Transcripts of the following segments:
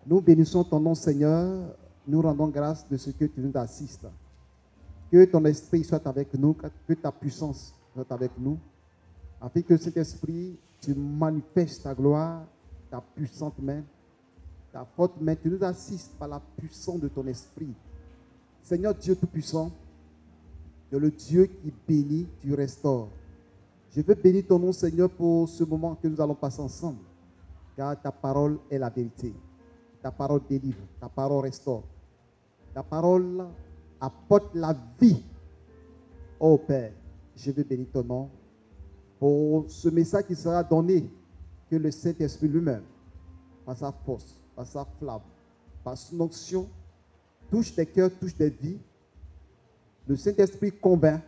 Nous bénissons ton nom, Seigneur. Nous rendons grâce de ce que tu nous assistes. Que ton esprit soit avec nous, que ta puissance soit avec nous, afin que cet esprit, tu manifestes ta gloire, ta puissante main, ta forte main. Tu nous assistes par la puissance de ton esprit. Seigneur Dieu Tout-Puissant, tu es le Dieu qui bénit, tu restaures. Je veux bénir ton nom, Seigneur, pour ce moment que nous allons passer ensemble, car ta parole est la vérité. Ta parole délivre, ta parole restaure. Ta parole apporte la vie. Oh Père, je veux bénir ton nom pour ce message qui sera donné, que le Saint-Esprit lui-même, par sa force, par sa flamme, par son onction, touche des cœurs, touche des vies. Le Saint-Esprit convainc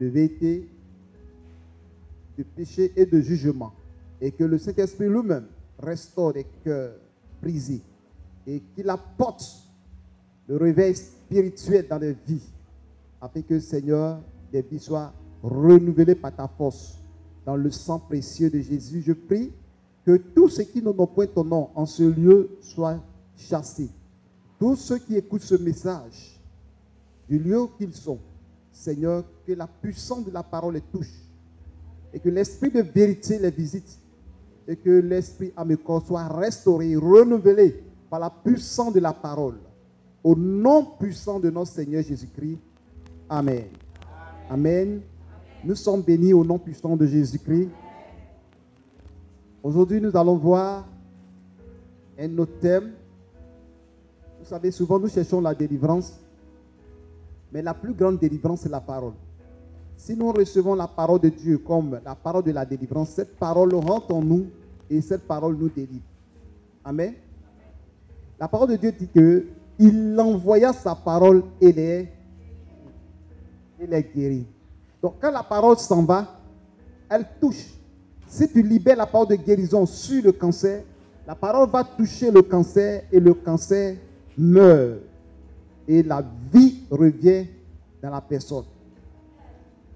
de vérité, de péché et de jugement. Et que le Saint-Esprit lui-même restaure des cœurs brisés et qu'il apporte le réveil spirituel dans les vies, afin que, Seigneur, des vies soient renouvelées par ta force. Dans le sang précieux de Jésus, je prie que tous ceux qui n'ont point ton nom en ce lieu soient chassés. Tous ceux qui écoutent ce message, du lieu où ils sont, Seigneur, que la puissance de la parole les touche et que l'esprit de vérité les visite et que l'esprit âme et corps soit restauré, renouvelé par la puissance de la parole. Au nom puissant de notre Seigneur Jésus-Christ. Amen. Amen. Amen. Nous sommes bénis au nom puissant de Jésus-Christ. Aujourd'hui, nous allons voir un autre thème. Vous savez, souvent nous cherchons la délivrance, mais la plus grande délivrance, c'est la parole. Si nous recevons la parole de Dieu comme la parole de la délivrance, cette parole rentre en nous et cette parole nous délivre. Amen. La parole de Dieu dit qu'il envoya sa parole et les guérit. Donc quand la parole s'en va, elle touche. Si tu libères la parole de guérison sur le cancer, la parole va toucher le cancer et le cancer meurt. Et la vie revient dans la personne.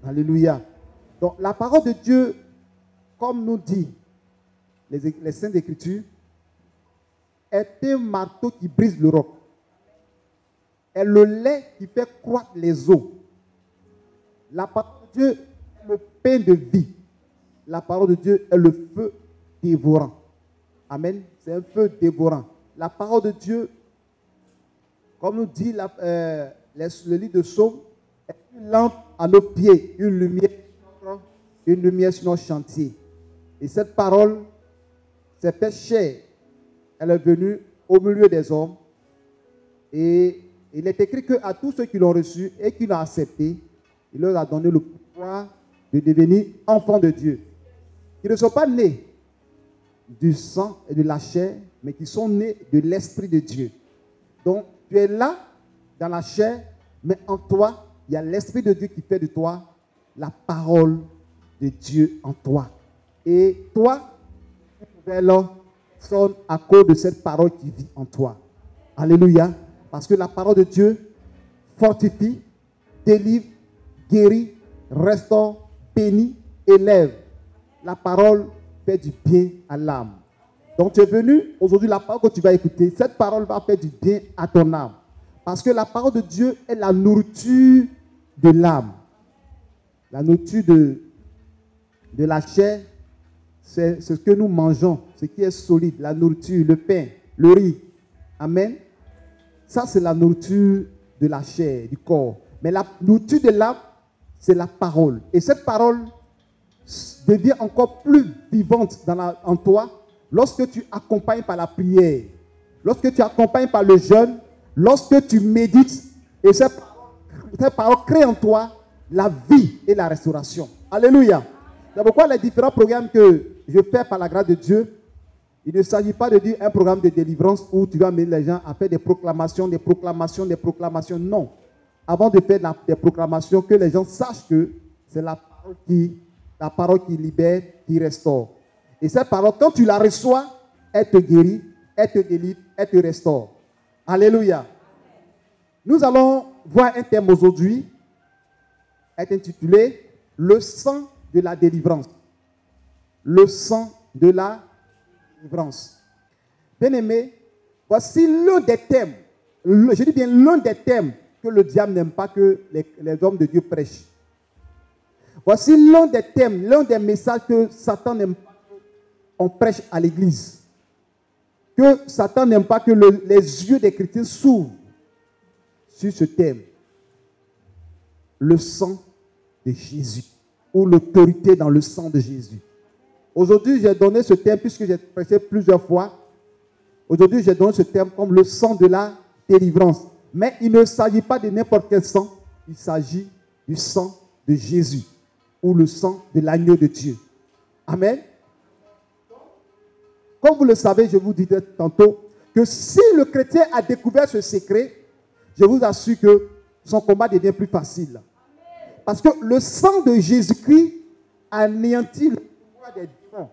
Alléluia. Donc la parole de Dieu, comme nous dit les Saintes Écritures, est un marteau qui brise le roc. Est le lait qui fait croître les os. La parole de Dieu est le pain de vie. La parole de Dieu est le feu dévorant. Amen. C'est un feu dévorant. La parole de Dieu, comme nous dit le livre de Psaume, est une lampe à nos pieds, une lumière sur nos chantiers. Et cette parole, c'est fait chair. Elle est venue au milieu des hommes. Et il est écrit qu'à tous ceux qui l'ont reçu et qui l'ont accepté, il leur a donné le pouvoir de devenir enfants de Dieu. Qui ne sont pas nés du sang et de la chair, mais qui sont nés de l'Esprit de Dieu. Donc, tu es là, dans la chair, mais en toi, il y a l'Esprit de Dieu qui fait de toi la parole de Dieu en toi. Et toi, tu es là, sonne à cause de cette parole qui vit en toi. Alléluia. Parce que la parole de Dieu fortifie, délivre, guérit, restaure, bénit, élève. La parole fait du bien à l'âme. Donc tu es venu, aujourd'hui la parole que tu vas écouter, cette parole va faire du bien à ton âme. Parce que la parole de Dieu est la nourriture de l'âme. La nourriture de la chair, c'est ce que nous mangeons, ce qui est solide, la nourriture, le pain, le riz. Amen. Ça, c'est la nourriture de la chair, du corps. Mais la nourriture de l'âme, c'est la parole. Et cette parole devient encore plus vivante en toi lorsque tu accompagnes par la prière, lorsque tu accompagnes par le jeûne, lorsque tu médites. Et cette parole crée en toi la vie et la restauration. Alléluia. C'est pourquoi les différents programmes que je fais par la grâce de Dieu, il ne s'agit pas de dire un programme de délivrance où tu vas amener les gens à faire des proclamations, des proclamations, des proclamations. Non. Avant de faire des proclamations, que les gens sachent que c'est la parole qui libère, qui restaure. Et cette parole, quand tu la reçois, elle te guérit, elle te délivre, elle te restaure. Alléluia. Nous allons voir un thème aujourd'hui, est intitulé « Le sang de la délivrance ». Le sang de la délivrance. Bien-aimé, voici l'un des thèmes, je dis bien l'un des thèmes que le diable n'aime pas que les hommes de Dieu prêchent. Voici l'un des thèmes, l'un des messages que Satan n'aime pas qu'on prêche à l'église. Que Satan n'aime pas que les yeux des chrétiens s'ouvrent sur ce thème. Le sang de Jésus, ou l'autorité dans le sang de Jésus. Aujourd'hui, j'ai donné ce thème, puisque j'ai prêché plusieurs fois. Aujourd'hui, j'ai donné ce thème comme le sang de la délivrance. Mais il ne s'agit pas de n'importe quel sang. Il s'agit du sang de Jésus, ou le sang de l'agneau de Dieu. Amen. Comme vous le savez, je vous disais tantôt, que si le chrétien a découvert ce secret, je vous assure que son combat devient plus facile. Parce que le sang de Jésus-Christ anéantit le pouvoir des démons,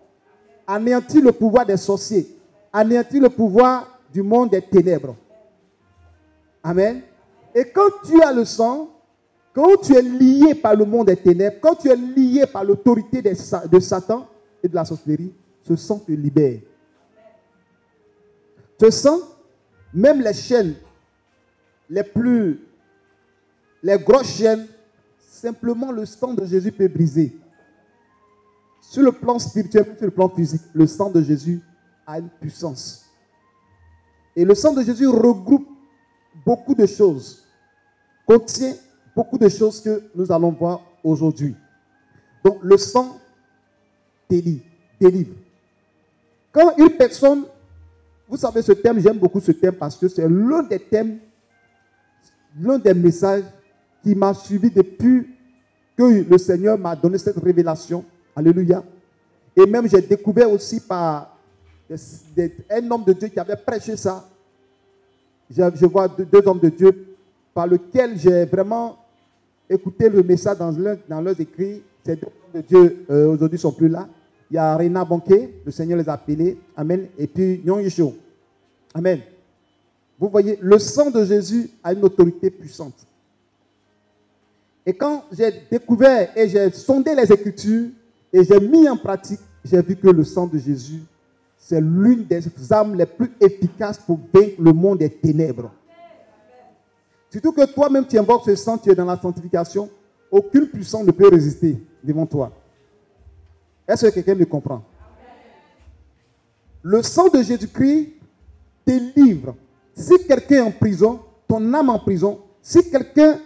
anéantit le pouvoir des sorciers, anéantit le pouvoir du monde des ténèbres. Amen. Et quand tu as le sang, quand tu es lié par le monde des ténèbres, quand tu es lié par l'autorité de Satan et de la sorcellerie, ce sang te libère. Ce sang, même les chaînes, les grosses chaînes, simplement le sang de Jésus peut briser. Sur le plan spirituel, sur le plan physique, le sang de Jésus a une puissance. Et le sang de Jésus regroupe beaucoup de choses, contient beaucoup de choses que nous allons voir aujourd'hui. Donc le sang délivre. Quand une personne, vous savez ce thème, j'aime beaucoup ce thème parce que c'est l'un des thèmes, l'un des messages qui m'a suivi depuis que le Seigneur m'a donné cette révélation. Alléluia. Et même j'ai découvert aussi par un homme de Dieu qui avait prêché ça. Je vois deux hommes de Dieu par lesquels j'ai vraiment écouté le message dans leurs écrits. Ces deux hommes de Dieu aujourd'hui ne sont plus là. Il y a Rena Banquet, le Seigneur les a appelés. Amen. Et puis Nyon Yisho. Amen. Vous voyez, le sang de Jésus a une autorité puissante. Et quand j'ai découvert et j'ai sondé les Écritures et j'ai mis en pratique, j'ai vu que le sang de Jésus, c'est l'une des armes les plus efficaces pour vaincre le monde des ténèbres. Surtout que toi-même, tu invoques ce sang, tu es dans la sanctification, aucune puissance ne peut résister devant toi. Est-ce que quelqu'un me comprend? Le sang de Jésus-Christ délivre. Si quelqu'un est en prison, ton âme en prison, si quelqu'un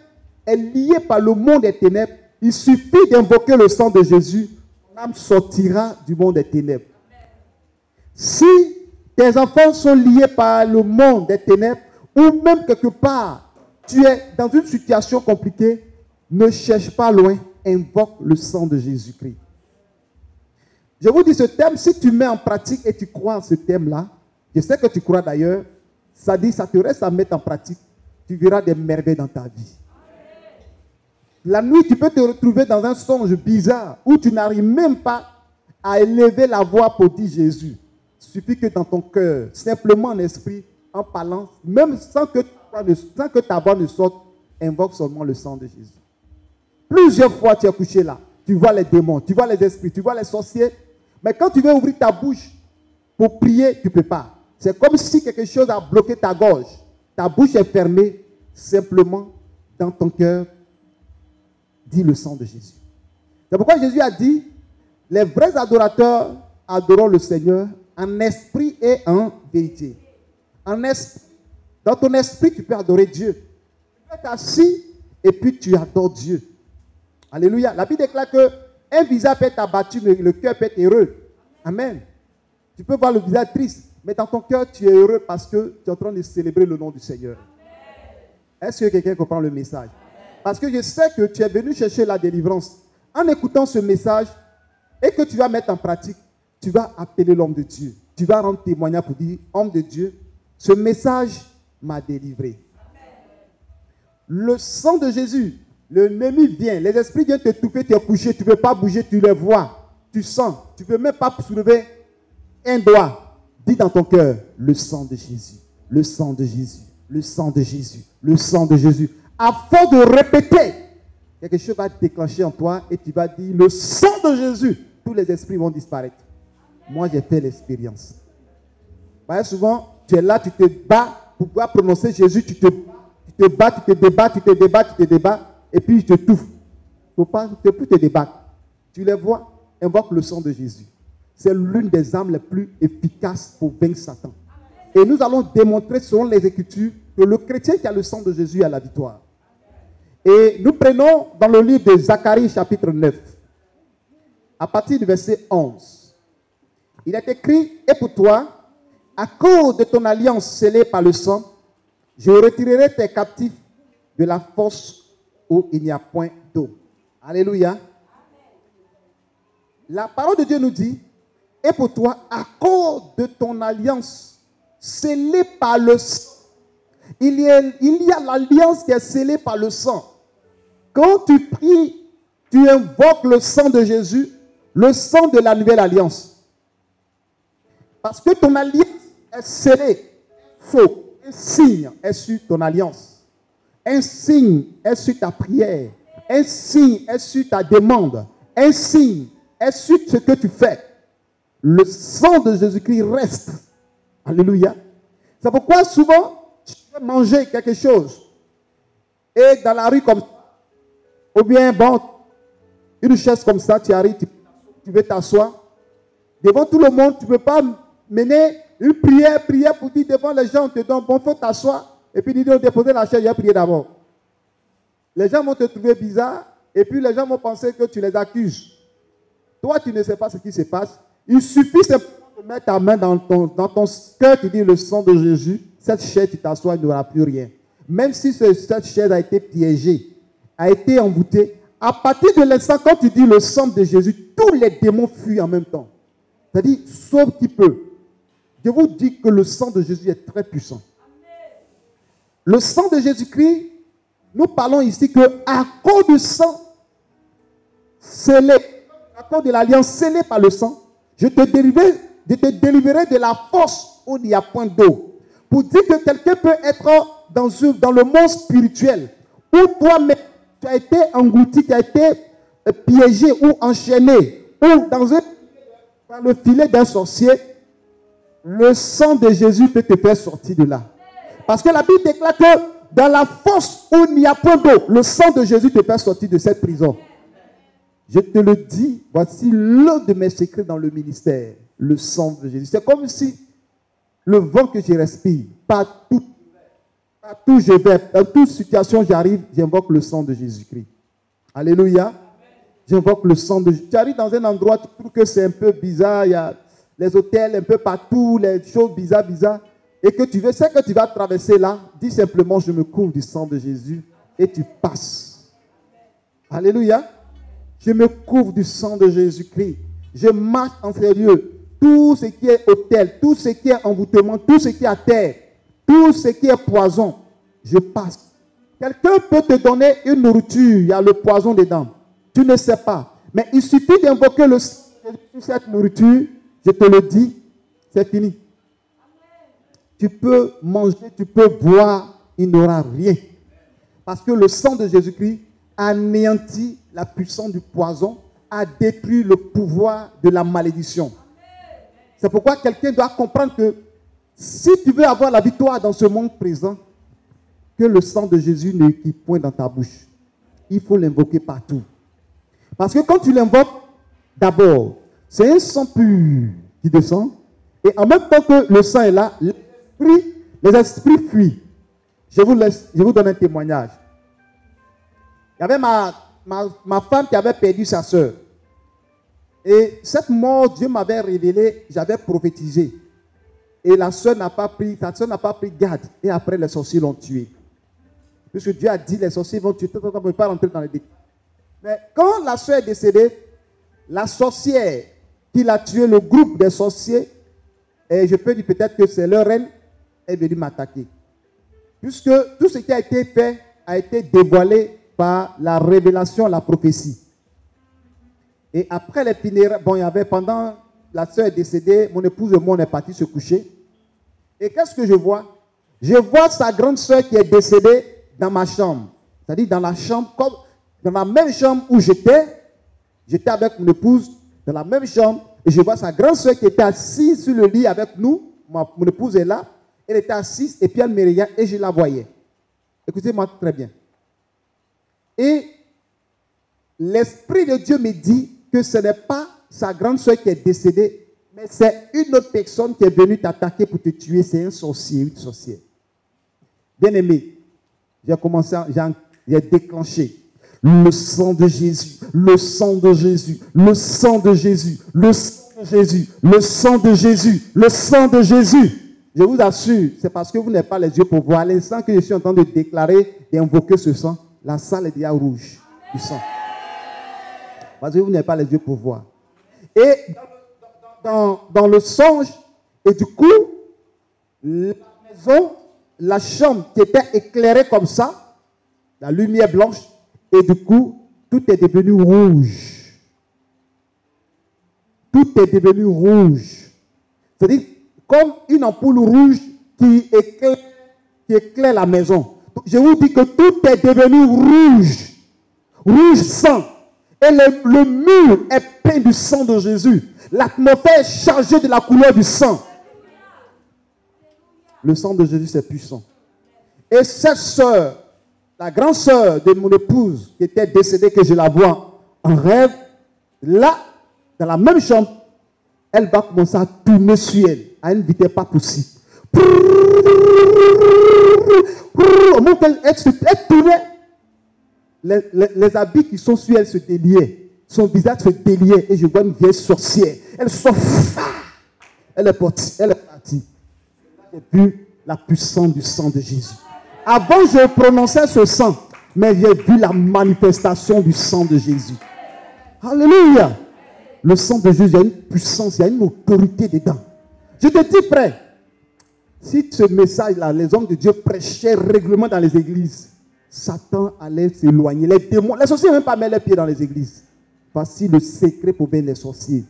est lié par le monde des ténèbres, il suffit d'invoquer le sang de Jésus, ton âme sortira du monde des ténèbres. Si tes enfants sont liés par le monde des ténèbres, ou même quelque part, tu es dans une situation compliquée, ne cherche pas loin, invoque le sang de Jésus-Christ. Je vous dis ce thème, si tu mets en pratique et tu crois en ce thème-là, je sais que tu crois d'ailleurs, ça dit, ça te reste à mettre en pratique, tu verras des merveilles dans ta vie. La nuit, tu peux te retrouver dans un songe bizarre où tu n'arrives même pas à élever la voix pour dire Jésus. Il suffit que dans ton cœur, simplement en esprit, en parlant, même sans que ta voix ne sorte, invoque seulement le sang de Jésus. Plusieurs fois, tu es couché là. Tu vois les démons, tu vois les esprits, tu vois les sorciers. Mais quand tu veux ouvrir ta bouche pour prier, tu ne peux pas. C'est comme si quelque chose a bloqué ta gorge. Ta bouche est fermée. Simplement, dans ton cœur, dis le sang de Jésus. C'est pourquoi Jésus a dit, les vrais adorateurs adorent le Seigneur en esprit et en vérité. En esprit. Dans ton esprit, tu peux adorer Dieu. Tu peux être assis et puis tu adores Dieu. Alléluia. La Bible déclare qu'un visage peut être abattu, mais le cœur peut être heureux. Amen. Tu peux voir le visage triste, mais dans ton cœur, tu es heureux parce que tu es en train de célébrer le nom du Seigneur. Est-ce que quelqu'un comprend le message? Parce que je sais que tu es venu chercher la délivrance. En écoutant ce message et que tu vas mettre en pratique, tu vas appeler l'homme de Dieu. Tu vas rendre témoignage pour dire, homme de Dieu, ce message m'a délivré. Le sang de Jésus, l'ennemi vient, les esprits viennent te toucher, tu es couché, tu ne peux pas bouger, tu les vois, tu sens, tu ne peux même pas soulever un doigt. Dis dans ton cœur, le sang de Jésus, le sang de Jésus, le sang de Jésus, le sang de Jésus. À force de répéter, quelque chose va déclencher en toi et tu vas dire, le sang de Jésus, tous les esprits vont disparaître. Moi, j'ai fait l'expérience. Bah, souvent, tu es là, tu te bats pour pouvoir prononcer Jésus, tu te bats, tu te débats, tu te débats, tu te débats, et puis tu te touffes. Il ne faut plus te débattre. Tu les vois, invoque le sang de Jésus. C'est l'une des armes les plus efficaces pour vaincre Satan. Et nous allons démontrer selon les Écritures que le chrétien qui a le sang de Jésus a la victoire. Et nous prenons dans le livre de Zacharie chapitre 9, à partir du verset 11. Il est écrit, et pour toi, à cause de ton alliance scellée par le sang, je retirerai tes captifs de la fosse où il n'y a point d'eau. Alléluia. La parole de Dieu nous dit, et pour toi, à cause de ton alliance scellée par le sang, il y a l'alliance qui est scellée par le sang. Quand tu pries, tu invoques le sang de Jésus, le sang de la nouvelle alliance. Parce que ton alliance est scellée. Faux. Un signe est sur ton alliance. Un signe est sur ta prière. Un signe est sur ta demande. Un signe est sur ce que tu fais. Le sang de Jésus-Christ reste. Alléluia. C'est pourquoi souvent, tu peux manger quelque chose. Et dans la rue comme ça, ou bien, bon, une chaise comme ça, tu arrives, tu veux t'asseoir. Devant tout le monde, tu ne peux pas mener une prière pour dire devant les gens, on te donne, bon, il faut t'asseoir. Et puis, dis, on déposer la chaise, il y a prié d'abord. Les gens vont te trouver bizarre, et puis les gens vont penser que tu les accuses. Toi, tu ne sais pas ce qui se passe. Il suffit simplement de mettre ta main dans ton cœur, tu dis le sang de Jésus, cette chaise, tu t'assois, il n'y aura plus rien. Même si cette chaise a été piégée, a été envoûtée, à partir de l'instant, quand tu dis le sang de Jésus, tous les démons fuient en même temps. C'est-à-dire, sauf qui peut. Je vous dis que le sang de Jésus est très puissant. Le sang de Jésus-Christ, nous parlons ici que à cause du sang scellé, à cause de l'alliance scellée par le sang, je te délivrerai de la force où il n'y a point d'eau. Pour dire que quelqu'un peut être dans le monde spirituel, où toi-même, tu as été englouti, tu as été piégé ou enchaîné, ou dans le filet d'un sorcier, le sang de Jésus peut te faire sortir de là. Parce que la Bible déclare que dans la fosse où il n'y a point d'eau, le sang de Jésus te fait sortir de cette prison. Je te le dis, voici l'un de mes secrets dans le ministère, le sang de Jésus. C'est comme si le vent que je respire, partout je vais, dans toute situation j'arrive, j'invoque le sang de Jésus-Christ. Alléluia. J'invoque le sang de Jésus. Tu arrives dans un endroit, tu trouves que c'est un peu bizarre, il y a les hôtels un peu partout, les choses bizarres, et que tu veux, c'est que tu vas traverser là, dis simplement, je me couvre du sang de Jésus, et tu passes. Alléluia. Je me couvre du sang de Jésus-Christ. Je marche en sérieux. Tout ce qui est hôtel, tout ce qui est envoûtement, tout ce qui est à terre, tout ce qui est poison, je passe. Quelqu'un peut te donner une nourriture, il y a le poison dedans. Tu ne sais pas. Mais il suffit d'invoquer cette nourriture, je te le dis, c'est fini. Tu peux manger, tu peux boire, il n'aura rien. Parce que le sang de Jésus-Christ anéantit la puissance du poison, a détruit le pouvoir de la malédiction. C'est pourquoi quelqu'un doit comprendre que si tu veux avoir la victoire dans ce monde présent, que le sang de Jésus ne quitte point dans ta bouche. Il faut l'invoquer partout. Parce que quand tu l'invoques, d'abord, c'est un sang pur qui descend. Et en même temps que le sang est là, les esprits fuient. Je vous donne un témoignage. Il y avait ma femme qui avait perdu sa soeur. Et cette mort, Dieu m'avait révélé, j'avais prophétisé. Et sa soeur n'a pas pris garde. Et après, les sorciers l'ont tué. Puisque Dieu a dit, les sorciers vont tuer. On ne peut pas rentrer dans les détails. Mais quand la soeur est décédée, la sorcière qui l'a tué, le groupe des sorciers, et je peux dire peut-être que c'est leur reine, est venue m'attaquer. Puisque tout ce qui a été fait a été dévoilé par la révélation, la prophétie. Et après les funérailles, bon, il y avait pendant la soeur est décédée, mon épouse et moi on est partis se coucher. Et qu'est-ce que je vois? Je vois sa grande soeur qui est décédée dans ma chambre. C'est-à-dire dans la chambre, comme dans la même chambre où j'étais avec mon épouse, dans la même chambre, et je vois sa grande soeur qui était assise sur le lit avec nous, mon épouse est là, elle était assise et puis elle me regarde et je la voyais. Écoutez-moi très bien. Et l'Esprit de Dieu me dit que ce n'est pas sa grande soeur qui est décédée, mais c'est une autre personne qui est venue t'attaquer pour te tuer. C'est un sorcier, une sorcière. Bien-aimé, j'ai commencé, j'ai déclenché le sang de Jésus, le sang de Jésus, le sang de Jésus, le sang de Jésus, le sang de Jésus, le sang de Jésus. Je vous assure, c'est parce que vous n'avez pas les yeux pour voir. L'instant que je suis en train de déclarer, d'invoquer ce sang, la salle est déjà rouge du sang. Parce que vous n'avez pas les yeux pour voir. Et dans le songe, et du coup, la maison, la chambre qui était éclairée comme ça, la lumière blanche, et du coup, tout est devenu rouge. Tout est devenu rouge. C'est-à-dire, comme une ampoule rouge qui éclaire la maison. Je vous dis que tout est devenu rouge. Rouge sang. Et le mur est plein du sang de Jésus. L'atmosphère est chargée de la couleur du sang. Le sang de Jésus, c'est puissant. Et cette sœur, la grande sœur de mon épouse, qui était décédée, que je la vois en rêve, là, dans la même chambre, elle va commencer à tourner sur elle, à une vitesse pas possible. Au moment qu'elle tournait, les habits qui sont sur elle se déliaient. Son visage se déliait et je vois une vieille sorcière. Elle sort. Elle est partie. J'ai vu la puissance du sang de Jésus. Avant, je prononçais ce sang, mais j'ai vu la manifestation du sang de Jésus. Alléluia. Le sang de Jésus, il y a une puissance, il y a une autorité dedans. Je te dis, frère, si ce message-là, les hommes de Dieu prêchaient régulièrement dans les églises, Satan allait s'éloigner. Les démons, les sorciers n'aiment pas mettre les pieds dans les églises. Voici le secret pour vaincre les sorciers.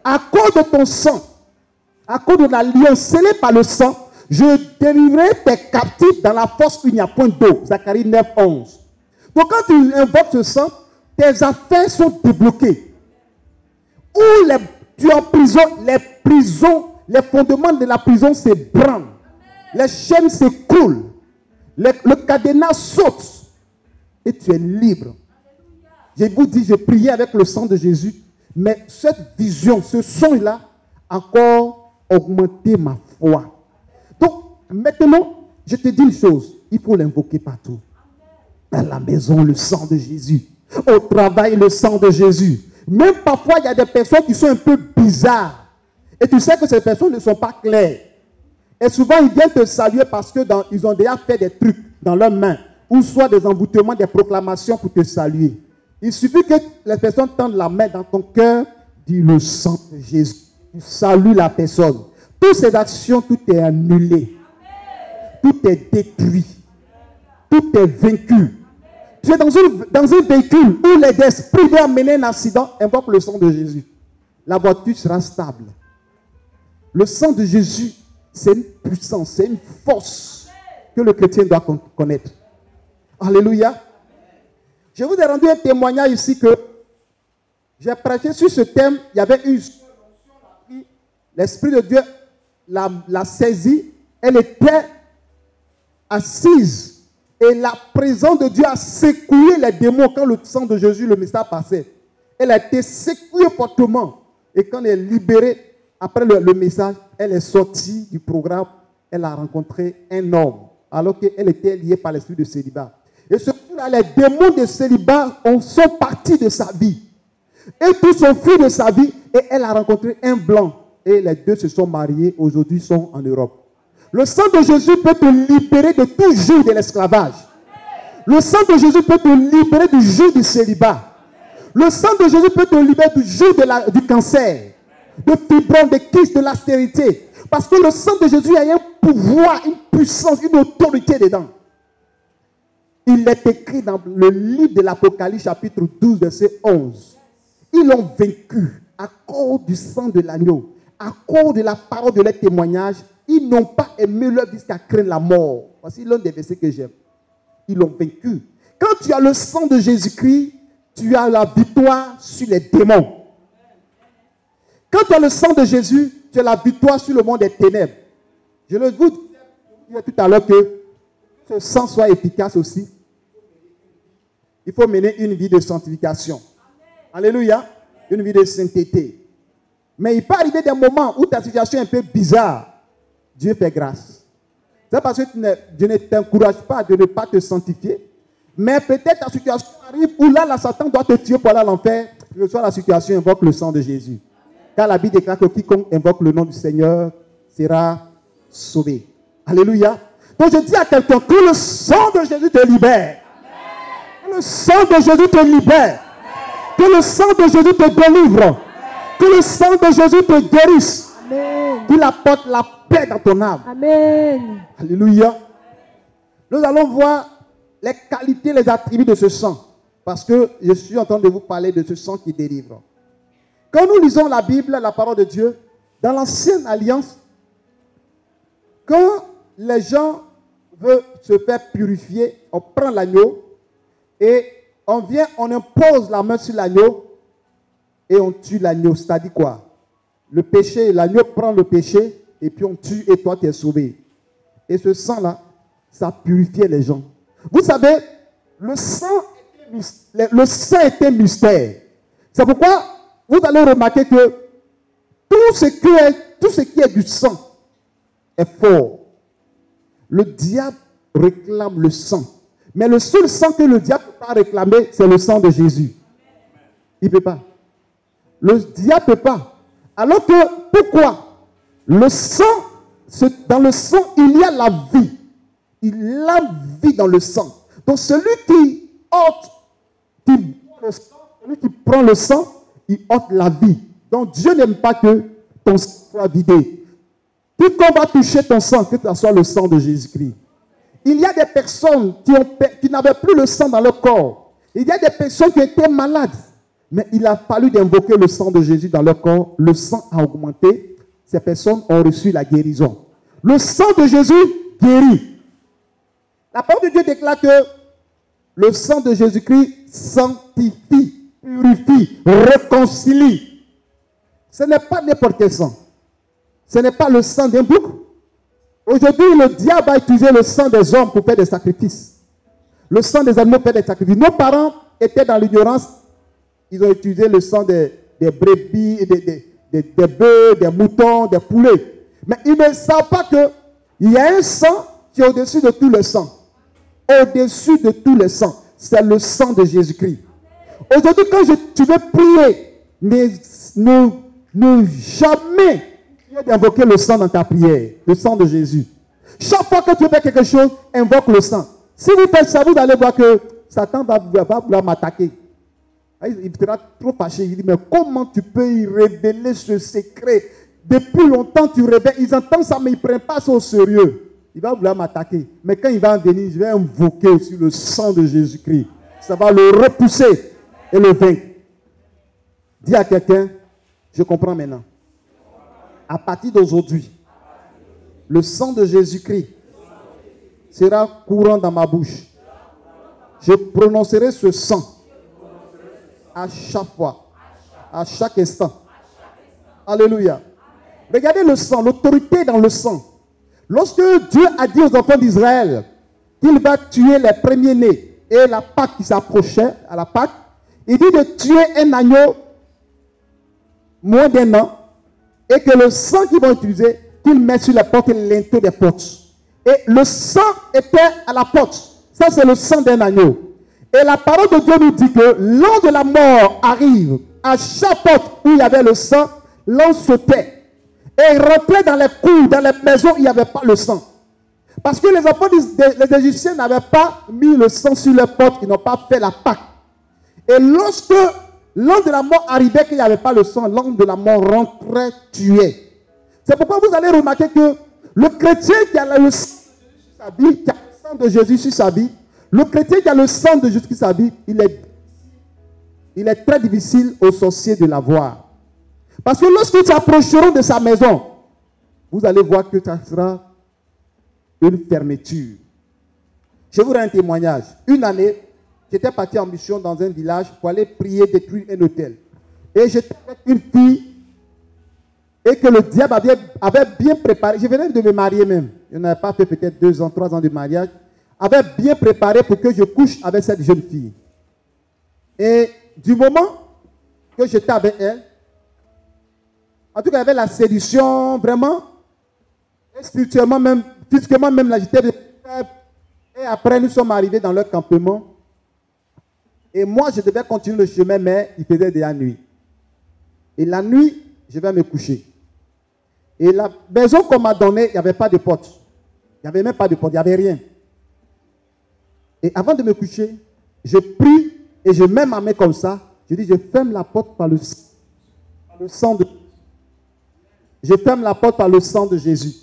À cause de ton sang, à cause de l'alliance scellée par le sang, je délivrerai tes captifs dans la fosse où il n'y a point d'eau. Zacharie 9, 11. Donc quand tu invoques ce sang, tes affaires sont débloquées. Où tu es en prison, les fondements de la prison s'ébranlent. Les chaînes s'écoulent. Le cadenas saute. Et tu es libre. Je vous dis, je priais avec le sang de Jésus. Mais cette vision, ce son-là, a encore augmenté ma foi. Donc, maintenant, je te dis une chose. Il faut l'invoquer partout. Dans la maison, le sang de Jésus. Au travail, le sang de Jésus. Même parfois, il y a des personnes qui sont un peu bizarres. Et tu sais que ces personnes ne sont pas claires. Et souvent, ils viennent te saluer parce qu'ils ont déjà fait des trucs dans leurs mains. Ou soit des envoûtements, des proclamations pour te saluer. Il suffit que les personnes tendent la main dans ton cœur, dis le sang de Jésus. Tu salues la personne. Toutes ces actions, tout est annulé. Tout est détruit. Tout est vaincu. Tu es dans un véhicule où les esprits doivent mener un accident, invoque le sang de Jésus. La voiture sera stable. Le sang de Jésus, c'est une puissance, c'est une force que le chrétien doit connaître. Alléluia. Je vous ai rendu un témoignage ici que j'ai prêché sur ce thème. Il y avait une... L'Esprit de Dieu l'a saisie. Elle était assise. Et la présence de Dieu a secoué les démons quand le sang de Jésus, le message passait. Elle a été secouée fortement. Et quand elle est libérée, après le message, elle est sortie du programme. Elle a rencontré un homme. Alors qu'elle était liée par l'esprit de célibat. Et ce jour-là, les démons de célibat sont partis de sa vie. Et tous sont fui de sa vie. Et elle a rencontré un blanc. Et les deux se sont mariés. Aujourd'hui, sont en Europe. Le sang de Jésus peut te libérer de tout joug de l'esclavage. Le sang de Jésus peut te libérer du joug du célibat. Le sang de Jésus peut te libérer du joug du cancer, de fibromes, de kystes, de l'astérité. Parce que le sang de Jésus a un pouvoir, une puissance, une autorité dedans. Il est écrit dans le livre de l'Apocalypse, chapitre 12, verset 11. Ils l'ont vaincu à cause du sang de l'agneau, à cause de la parole de leur témoignage. Ils n'ont pas aimé leur vie jusqu'à craindre la mort. Voici l'un des versets que j'aime. Ils l'ont vaincu. Quand tu as le sang de Jésus-Christ, tu as la victoire sur les démons. Quand tu as le sang de Jésus, tu as la victoire sur le monde des ténèbres. Je le vous disais tout à l'heure que ce sang soit efficace aussi. Il faut mener une vie de sanctification. Alléluia. Une vie de sainteté. Mais il peut arriver des moments où ta situation est un peu bizarre. Dieu fait grâce. C'est parce que Dieu ne t'encourage pas de ne pas te sanctifier. Mais peut-être ta situation arrive où là, la Satan doit te tuer pour aller à l'enfer. Que ce soit la situation, invoque le sang de Jésus. Car la Bible déclare que quiconque invoque le nom du Seigneur sera sauvé. Alléluia. Donc je dis à quelqu'un que le sang de Jésus te libère. Que le sang de Jésus te libère. Que le sang de Jésus te délivre. Que le sang de Jésus te guérisse. Amen. Qu'il apporte la paix dans ton âme. Amen. Alléluia. Nous allons voir les qualités, les attributs de ce sang. Parce que je suis en train de vous parler de ce sang qui délivre. Quand nous lisons la Bible, la parole de Dieu, dans l'ancienne alliance, quand les gens veulent se faire purifier, on prend l'agneau et on vient, on impose la main sur l'agneau et on tue l'agneau. C'est-à-dire quoi? Le péché, l'agneau prend le péché et puis on tue et toi tu es sauvé. Et ce sang-là, ça purifiait les gens. Vous savez, le sang était mystère. C'est pourquoi vous allez remarquer que tout ce qui est du sang est fort. Le diable réclame le sang. Mais le seul sang que le diable ne peut pas réclamer, c'est le sang de Jésus. Il ne peut pas. Le diable ne peut pas. Alors que, pourquoi? Le sang, dans le sang, il y a la vie. Il a vie dans le sang. Donc celui qui ôte, celui qui prend le sang, il ôte la vie. Donc Dieu n'aime pas que ton sang soit vidé. Quiconque va toucher ton sang, que ce soit le sang de Jésus-Christ. Il y a des personnes qui n'avaient plus le sang dans leur corps. Il y a des personnes qui étaient malades. Mais il a fallu d'invoquer le sang de Jésus dans leur corps. Le sang a augmenté. Ces personnes ont reçu la guérison. Le sang de Jésus guérit. La parole de Dieu déclare que le sang de Jésus-Christ sanctifie, purifie, réconcilie. Ce n'est pas n'importe quel sang. Ce n'est pas le sang d'un bouc. Aujourd'hui, le diable a utilisé le sang des hommes pour faire des sacrifices. Le sang des animaux pour faire des sacrifices. Nos parents étaient dans l'ignorance. Ils ont utilisé le sang des brebis, des bœufs, des moutons, des poulets. Mais ils ne savent pas qu'il y a un sang qui est au-dessus de tous les sangs. Au-dessus de tous les sangs. C'est le sang de Jésus-Christ. Aujourd'hui, quand tu veux prier, ne jamais d'invoquer le sang dans ta prière. Le sang de Jésus. Chaque fois que tu veux faire quelque chose, invoque le sang. Si vous faites ça, vous allez voir que Satan va vouloir m'attaquer. Il sera trop fâché. Il dit, mais comment tu peux y révéler ce secret? Depuis longtemps, tu révèles. Ils entendent ça, mais ils ne prennent pas ça au sérieux. Il va vouloir m'attaquer. Mais quand il va en venir, je vais invoquer aussi le sang de Jésus-Christ. Ça va le repousser et le vaincre. Dis à quelqu'un, je comprends maintenant. À partir d'aujourd'hui, le sang de Jésus-Christ sera courant dans ma bouche. Je prononcerai ce sang à chaque fois, à chaque instant. Alléluia. Regardez le sang, l'autorité dans le sang. Lorsque Dieu a dit aux enfants d'Israël qu'il va tuer les premiers-nés et la Pâque qui s'approchait à la Pâque, il dit de tuer un agneau moins d'1 an et que le sang qu'ils vont utiliser, qu'ils mettent sur la porte et les linteaux des portes. Et le sang était à la porte. Ça, c'est le sang d'un agneau. Et la parole de Dieu nous dit que l'ange de la mort arrive à chaque porte où il y avait le sang, l'ange sautait. Et il rentrait dans les cours, dans les maisons, il n'y avait pas le sang. Parce que les enfants des Égyptiens n'avaient pas mis le sang sur les portes, ils n'ont pas fait la Pâque. Et lorsque l'ange de la mort arrivait, qu'il n'y avait pas le sang, l'ange de la mort rentrait, tuait. C'est pourquoi vous allez remarquer que le chrétien qui a le sang de Jésus sur sa vie, le chrétien qui a le sang de Jésus sur sa vie, il est très difficile aux sorciers de l'avoir. Parce que lorsqu'ils s'approcheront de sa maison, vous allez voir que ça sera une fermeture. Je vous rends un témoignage. Une année, j'étais parti en mission dans un village pour aller prier, détruire un hôtel. Et j'étais avec une fille et que le diable avait bien préparé. Je venais de me marier même. Je n'avais pas fait peut-être 2 ans, 3 ans de mariage. Avait bien préparé pour que je couche avec cette jeune fille. Et du moment que j'étais avec elle, en tout cas, il y avait la séduction, vraiment, et spirituellement même, physiquement même, là, j'étais. Et après, nous sommes arrivés dans leur campement. Et moi, je devais continuer le chemin, mais il faisait déjà nuit. Et la nuit, je vais me coucher. Et la maison qu'on m'a donnée, il n'y avait pas de porte. Il n'y avait même pas de porte, il n'y avait rien. Et avant de me coucher, je prie et je mets ma main comme ça. Je dis, je ferme la porte par le sang de... Je ferme la porte par le sang de Jésus.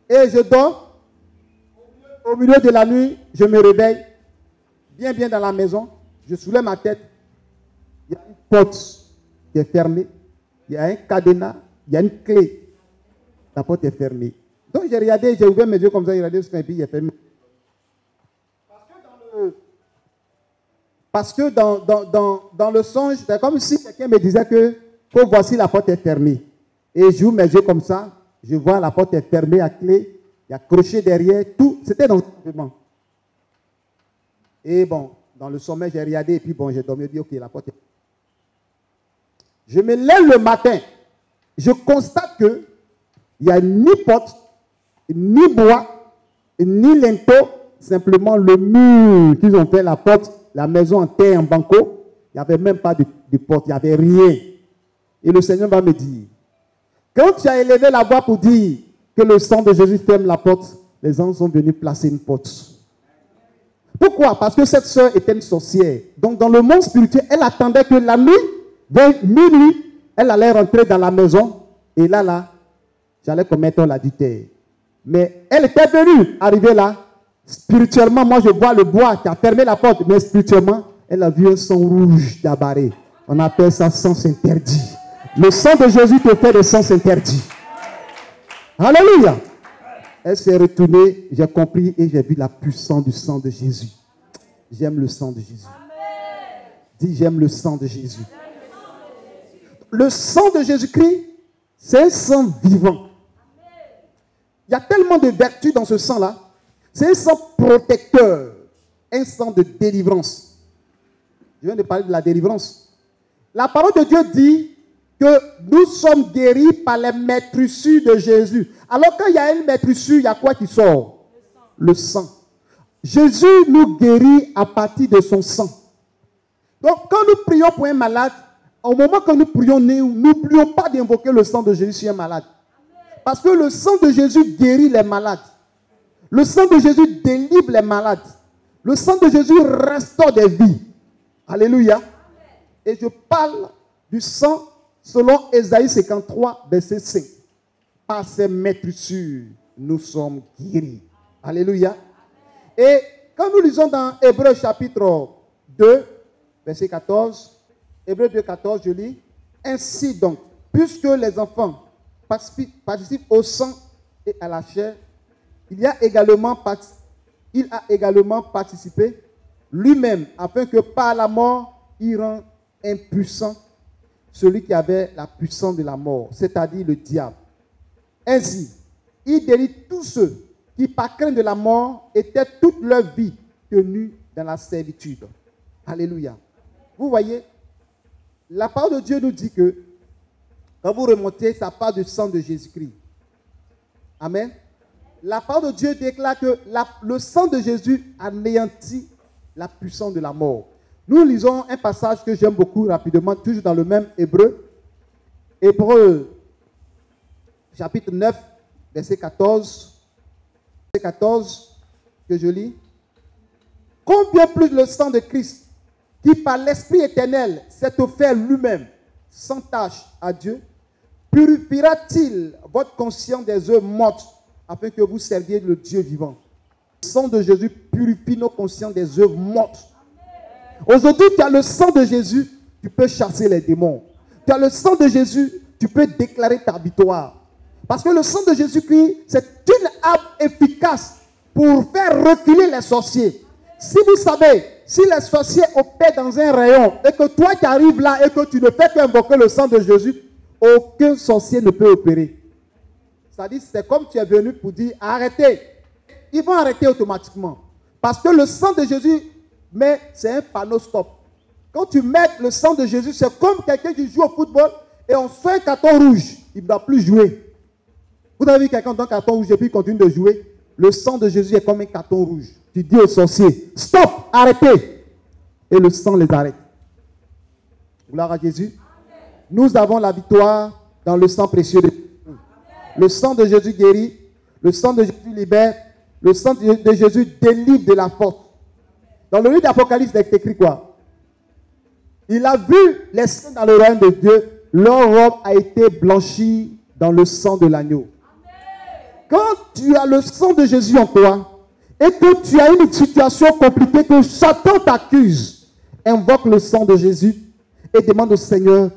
Et je dors. Au milieu de la nuit, je me réveille. Bien dans la maison. Je soulève ma tête. Il y a une porte qui est fermée. Il y a un cadenas. Il y a une clé. La porte est fermée. Donc j'ai regardé, j'ai ouvert mes yeux comme ça. J'ai regardé ce qu'il y a fermé. Parce que dans le songe, c'est comme si quelqu'un me disait que voici la porte est fermée. Et j'ouvre mes yeux comme ça, je vois la porte est fermée à clé, il y a crochet derrière, tout, c'était dans le campement. Et bon, dans le sommeil, j'ai regardé et puis bon, j'ai dormi, j'ai dit ok, la porte est fermée. Je me lève le matin, je constate que il n'y a ni porte, ni bois, ni linteau, simplement le mur qu'ils ont fait la porte. La maison en terre, en banco, il n'y avait même pas de porte, il n'y avait rien. Et le Seigneur va me dire, quand tu as élevé la voix pour dire que le sang de Jésus ferme la porte, les anges sont venus placer une porte. Pourquoi? Parce que cette sœur était une sorcière. Donc dans le monde spirituel, elle attendait que la nuit, vers minuit, elle allait rentrer dans la maison. Et là, j'allais commettre l'adultère. Mais elle était venue, arriver là. Spirituellement, moi je vois le bois qui a fermé la porte, mais spirituellement, elle a vu un sang rouge d'abarré. On appelle ça sens interdit. Le sang de Jésus te fait des sens interdits. Alléluia. Elle s'est retournée, j'ai compris et j'ai vu la puissance du sang de Jésus. J'aime le sang de Jésus. Dis, j'aime le sang de Jésus. Le sang de Jésus-Christ, c'est un sang vivant. Il y a tellement de vertus dans ce sang-là. C'est un sang protecteur, un sang de délivrance. Je viens de parler de la délivrance. La parole de Dieu dit que nous sommes guéris par les maîtrissures de Jésus. Alors quand il y a une maîtrissure, il y a quoi qui sort? Le sang. Jésus nous guérit à partir de son sang. Donc quand nous prions pour un malade, au moment que nous prions, n'oublions pas d'invoquer le sang de Jésus sur un malade. Parce que le sang de Jésus guérit les malades. Le sang de Jésus délivre les malades. Le sang de Jésus restaure des vies. Alléluia. Et je parle du sang selon Ésaïe 53, verset 5. Par ses maîtrissures, nous sommes guéris. Alléluia. Et quand nous lisons dans Hébreux chapitre 2, verset 14, Hébreux 2, 14, je lis. Ainsi donc, puisque les enfants participent au sang et à la chair, il a également participé lui-même, afin que par la mort, il rend impuissant celui qui avait la puissance de la mort, c'est-à-dire le diable. Ainsi, il délie tous ceux qui, par crainte de la mort, étaient toute leur vie tenus dans la servitude. Alléluia. Vous voyez, la parole de Dieu nous dit que, quand vous remontez, ça part du sang de Jésus-Christ. Amen. La parole de Dieu déclare que le sang de Jésus anéantit la puissance de la mort. Nous lisons un passage que j'aime beaucoup rapidement, toujours dans le même Hébreu. Hébreu, chapitre 9, verset 14. Verset 14, que je lis. Combien plus le sang de Christ, qui par l'Esprit éternel s'est offert lui-même, sans tâche à Dieu, purifiera-t-il votre conscience des œuvres mortes, afin que vous serviez le Dieu vivant. Le sang de Jésus purifie nos consciences des œuvres mortes. Aujourd'hui, tu as le sang de Jésus, tu peux chasser les démons. Tu as le sang de Jésus, tu peux déclarer ta victoire. Parce que le sang de Jésus-Christ, c'est une arme efficace pour faire reculer les sorciers. Si vous savez, si les sorciers opèrent dans un rayon et que toi tu arrives là et que tu ne fais qu'invoquer le sang de Jésus, aucun sorcier ne peut opérer. C'est-à-dire, c'est comme tu es venu pour dire arrêtez. Ils vont arrêter automatiquement. Parce que le sang de Jésus, mais c'est un panneau stop. Quand tu mets le sang de Jésus, c'est comme quelqu'un qui joue au football et on fait un carton rouge. Il ne doit plus jouer. Vous avez vu quelqu'un dans un carton rouge et puis il continue de jouer. Le sang de Jésus est comme un carton rouge. Tu dis aux sorciers, stop, arrêtez. Et le sang les arrête. Gloire à Jésus. Nous avons la victoire dans le sang précieux de Jésus. Le sang de Jésus guérit. Le sang de Jésus libère. Le sang de Jésus délivre de la force. Dans le livre d'Apocalypse, il est écrit quoi? Il a vu les saints dans le royaume de Dieu. Leur robe a été blanchie dans le sang de l'agneau. Quand tu as le sang de Jésus en toi et que tu as une situation compliquée, que Satan t'accuse, invoque le sang de Jésus et demande au Seigneur,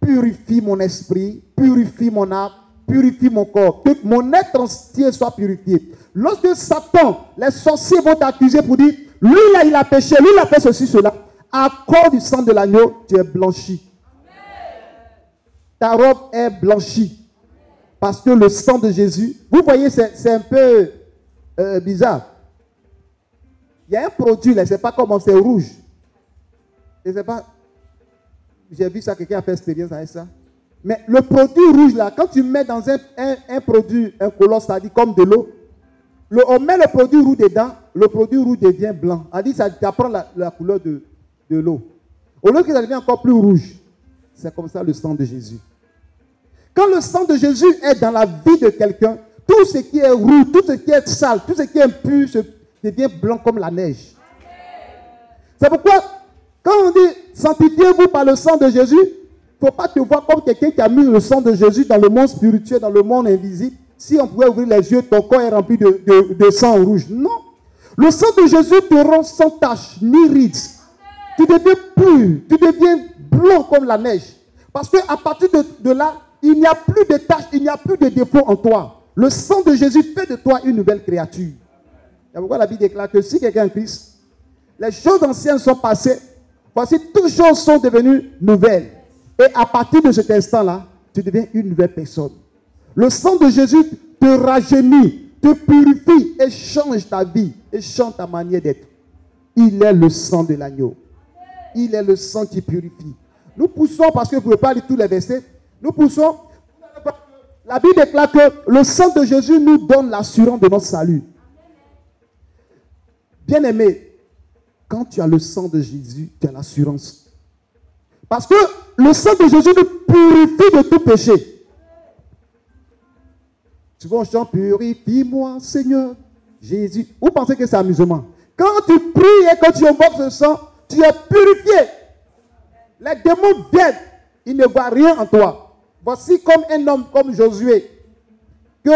purifie mon esprit, purifie mon âme, purifie mon corps, que mon être entier soit purifié. Lorsque Satan, les sorciers vont t'accuser pour dire, lui là il a péché, lui il a fait ceci, cela, à cause du sang de l'agneau, tu es blanchi. Ta robe est blanchie. Parce que le sang de Jésus, vous voyez, c'est un peu bizarre. Il y a un produit là, je ne sais pas comment, c'est rouge. Je ne sais pas, j'ai vu ça, quelqu'un a fait expérience avec ça. Mais le produit rouge là, quand tu mets dans un produit, un colosse, ça dit comme de l'eau, on met le produit rouge dedans, le produit rouge devient blanc. Ça dit, ça prend la couleur de l'eau. Au lieu que ça devient encore plus rouge, c'est comme ça le sang de Jésus. Quand le sang de Jésus est dans la vie de quelqu'un, tout ce qui est rouge, tout ce qui est sale, tout ce qui est impur devient blanc comme la neige. C'est pourquoi, quand on dit sanctifiez-vous par le sang de Jésus, il ne faut pas te voir comme quelqu'un qui a mis le sang de Jésus dans le monde spirituel, dans le monde invisible. Si on pouvait ouvrir les yeux, ton corps est rempli de sang rouge. Non. Le sang de Jésus te rend sans tache, ni rides. Tu deviens pur, tu deviens blanc comme la neige. Parce qu'à partir de là, il n'y a plus de taches, il n'y a plus de défauts en toi. Le sang de Jésus fait de toi une nouvelle créature. C'est pourquoi la Bible déclare que si quelqu'un est en Christ, les choses anciennes sont passées, voici toutes choses sont devenues nouvelles. Et à partir de cet instant-là, tu deviens une nouvelle personne. Le sang de Jésus te rajeunit, te purifie et change ta vie, et change ta manière d'être. Il est le sang de l'agneau. Il est le sang qui purifie. Nous poussons, parce que vous ne pouvez pas lire tous les versets, nous poussons. La Bible déclare que le sang de Jésus nous donne l'assurance de notre salut. Bien-aimé, quand tu as le sang de Jésus, tu as l'assurance. Parce que le sang de Jésus nous purifie de tout péché. Tu vois, on chante, purifie-moi, Seigneur Jésus. Vous pensez que c'est amusement? Quand tu pries et que tu invoques ce sang, tu es purifié. Les démons viennent, ils ne voient rien en toi. Voici comme un homme comme Josué, que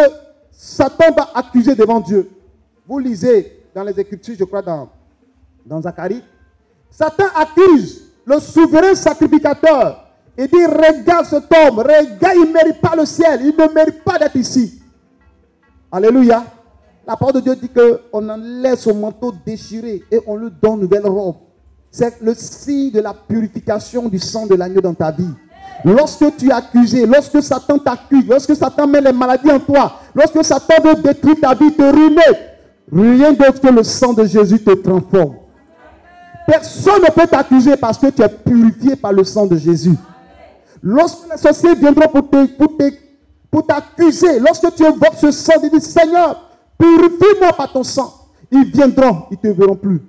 Satan va accuser devant Dieu. Vous lisez dans les Écritures, je crois dans Zacharie. Satan accuse le souverain sacrificateur. Il dit, regarde cet homme, regarde, il ne mérite pas le ciel, il ne mérite pas d'être ici. Alléluia. La parole de Dieu dit qu'on enlève son manteau déchiré et on lui donne une nouvelle robe. C'est le signe de la purification du sang de l'agneau dans ta vie. Lorsque tu es accusé, lorsque Satan t'accuse, lorsque Satan met les maladies en toi, lorsque Satan veut détruire ta vie, te ruiner, rien d'autre que le sang de Jésus te transforme. Personne ne peut t'accuser parce que tu es purifié par le sang de Jésus. Lorsque les sorciers viendront pour t'accuser, lorsque tu invoques ce sang, tu dis, Seigneur, purifie-moi par ton sang. Ils viendront, ils ne te verront plus.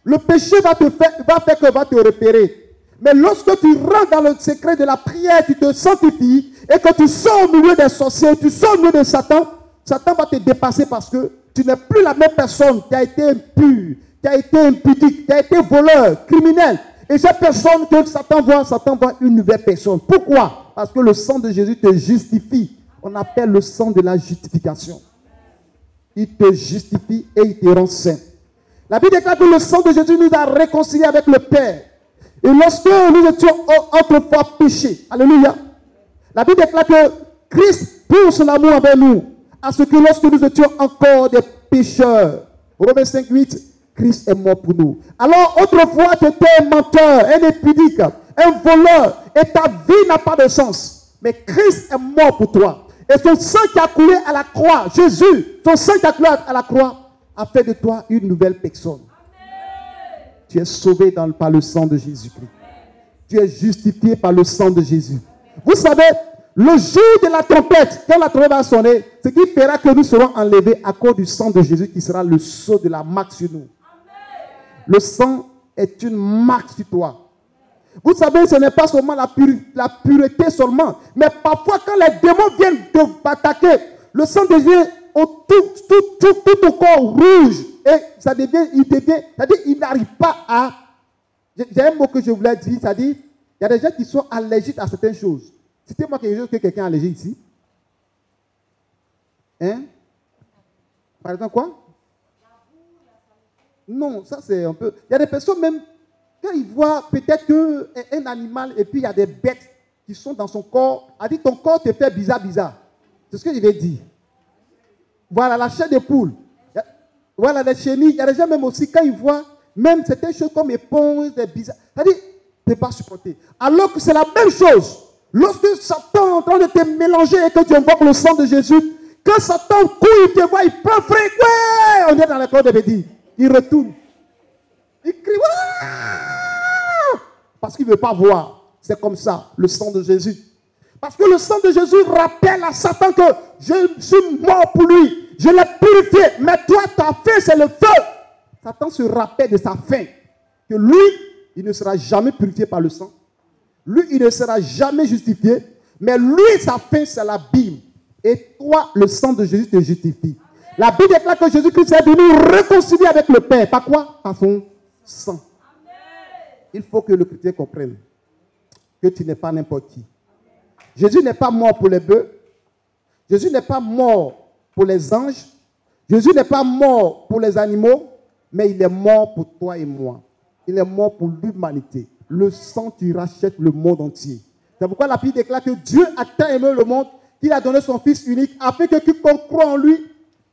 Le péché va te repérer. Mais lorsque tu rentres dans le secret de la prière, tu te sanctifies et que tu sors au milieu des sorciers, tu sors au milieu de Satan, Satan va te dépasser parce que tu n'es plus la même personne qui a été impure, qui a été impudique, qui a été voleur, criminel. Et cette personne que Satan voit une nouvelle personne. Pourquoi? Parce que le sang de Jésus te justifie. On appelle le sang de la justification. Il te justifie et il te rend saint. La Bible déclare que le sang de Jésus nous a réconciliés avec le Père. Et lorsque nous étions autrefois péchés, alléluia, la Bible déclare que Christ, pour son amour envers nous, à ce que lorsque nous étions encore des pécheurs, Romains 5:8, Christ est mort pour nous. Alors autrefois tu étais un menteur, un impudique, un voleur, et ta vie n'a pas de sens. Mais Christ est mort pour toi. Et son sang qui a coulé à la croix, Jésus, son sang qui a coulé à la croix, a fait de toi une nouvelle personne. Amen. Tu es sauvé par le sang de Jésus-Christ. Tu es justifié par le sang de Jésus. Vous savez, le jour de la trompette, quand la trompette va sonner, ce qui fera que nous serons enlevés à cause du sang de Jésus qui sera le sceau de la marque sur nous. Amen. Le sang est une marque sur toi. Vous savez, ce n'est pas seulement la pureté seulement, mais parfois quand les démons viennent t'attaquer, le sang devient tout ton corps rouge et ça devient, c'est-à-dire il n'arrive pas à... J'ai un mot que je voulais dire, c'est-à-dire, il y a des gens qui sont allergiques à certaines choses. Citez-moi quelque chose que quelqu'un est allergique ici. Hein? Par exemple quoi? Non, ça c'est un peu... Il y a des personnes même... Quand ils voient peut-être un animal et puis il y a des bêtes qui sont dans son corps, a dit ton corps te fait bizarre. C'est ce que je vais dire. Voilà, la chair de poule. Voilà, les chenilles. Il y a des gens même aussi, quand ils voient même certaines choses comme éponges, des bizarres. C'est-à-dire, tu ne peux pas supporter. Alors que c'est la même chose. Lorsque Satan est en train de te mélanger et que tu invoques le sang de Jésus, quand Satan court, il te voit, il prend frère. Ouais, on est dans le corps de Bédi. Il retourne. Il crie, parce qu'il ne veut pas voir. C'est comme ça, le sang de Jésus. Parce que le sang de Jésus rappelle à Satan que je suis mort pour lui. Je l'ai purifié. Mais toi, ta faim, c'est le feu. Satan se rappelle de sa faim. Que lui, il ne sera jamais purifié par le sang. Lui, il ne sera jamais justifié. Mais lui, sa faim, c'est l'abîme. Et toi, le sang de Jésus te justifie. La Bible déclare que Jésus-Christ est venu réconcilier avec le Père. Par quoi? Par son sang. Il faut que le chrétien comprenne que tu n'es pas n'importe qui. Jésus n'est pas mort pour les bœufs. Jésus n'est pas mort pour les anges. Jésus n'est pas mort pour les animaux. Mais il est mort pour toi et moi. Il est mort pour l'humanité. Le sang, tu rachètes le monde entier. C'est pourquoi la Bible déclare que Dieu a tant aimé le monde qu'il a donné son Fils unique afin que quiconque croit en lui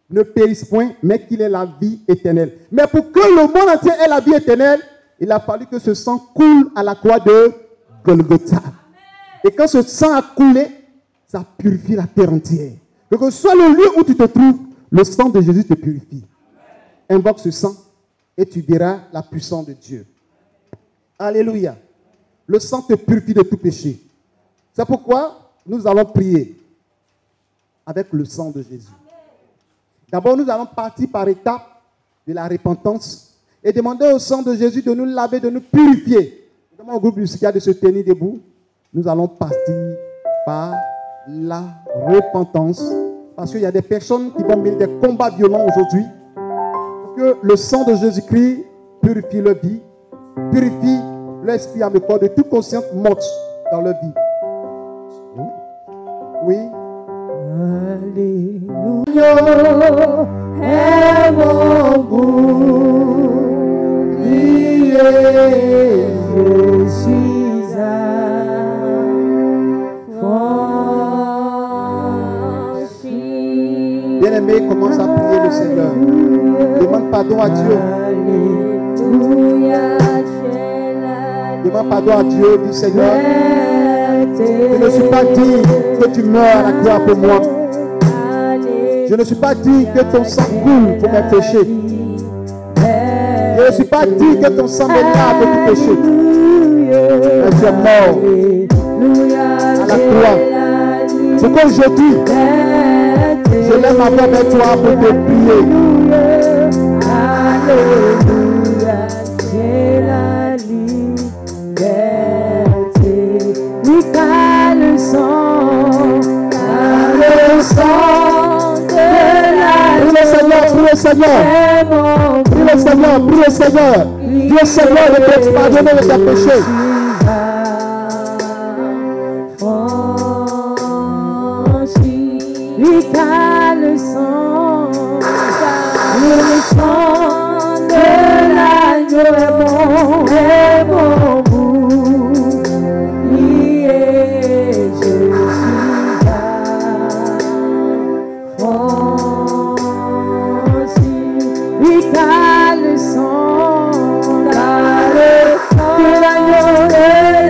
ne périsse point, mais qu'il ait la vie éternelle. Mais pour que le monde entier ait la vie éternelle, il a fallu que ce sang coule à la croix de Golgotha. Et quand ce sang a coulé, ça purifie la terre entière. Donc, que ce soit le lieu où tu te trouves, le sang de Jésus te purifie. Invoque ce sang et tu verras la puissance de Dieu. Alléluia. Le sang te purifie de tout péché. C'est pourquoi nous allons prier avec le sang de Jésus. D'abord, nous allons partir par étapes de la repentance et demander au sang de Jésus de nous laver, de nous purifier. Je demande au groupe du Sika de se tenir debout. Nous allons partir par la repentance. Parce qu'il y a des personnes qui vont mener des combats violents aujourd'hui. Que le sang de Jésus-Christ purifie leur vie, purifie l'esprit à corps de toute conscience morte dans leur vie. Oui. Alléluia, est mon bouclier, je suis affranchi. Bien-aimé, commence à prier le Seigneur. Demande pardon à Dieu. Alléluia, demande pardon à Dieu, dis Seigneur. Je ne suis pas digne que tu meurs à la croix pour moi. Je ne suis pas digne que ton sang coule pour mes péchés. Je ne suis pas digne que ton sang me lave de tout péché. Mais tu es mort à la croix. C'est qu'aujourd'hui, je lève ma voix vers toi pour te prier. Alléluia, c'est la liberté. Oui, car le sang de la Prie le Seigneur, prie le Seigneur. Prie le Seigneur, prie le Seigneur. Dis au Seigneur de te pardonner de tes péchés. Oui, car le sang de l'agneau est mon bouclier, je suis affranchi. Oui, car le sang de l'agneau est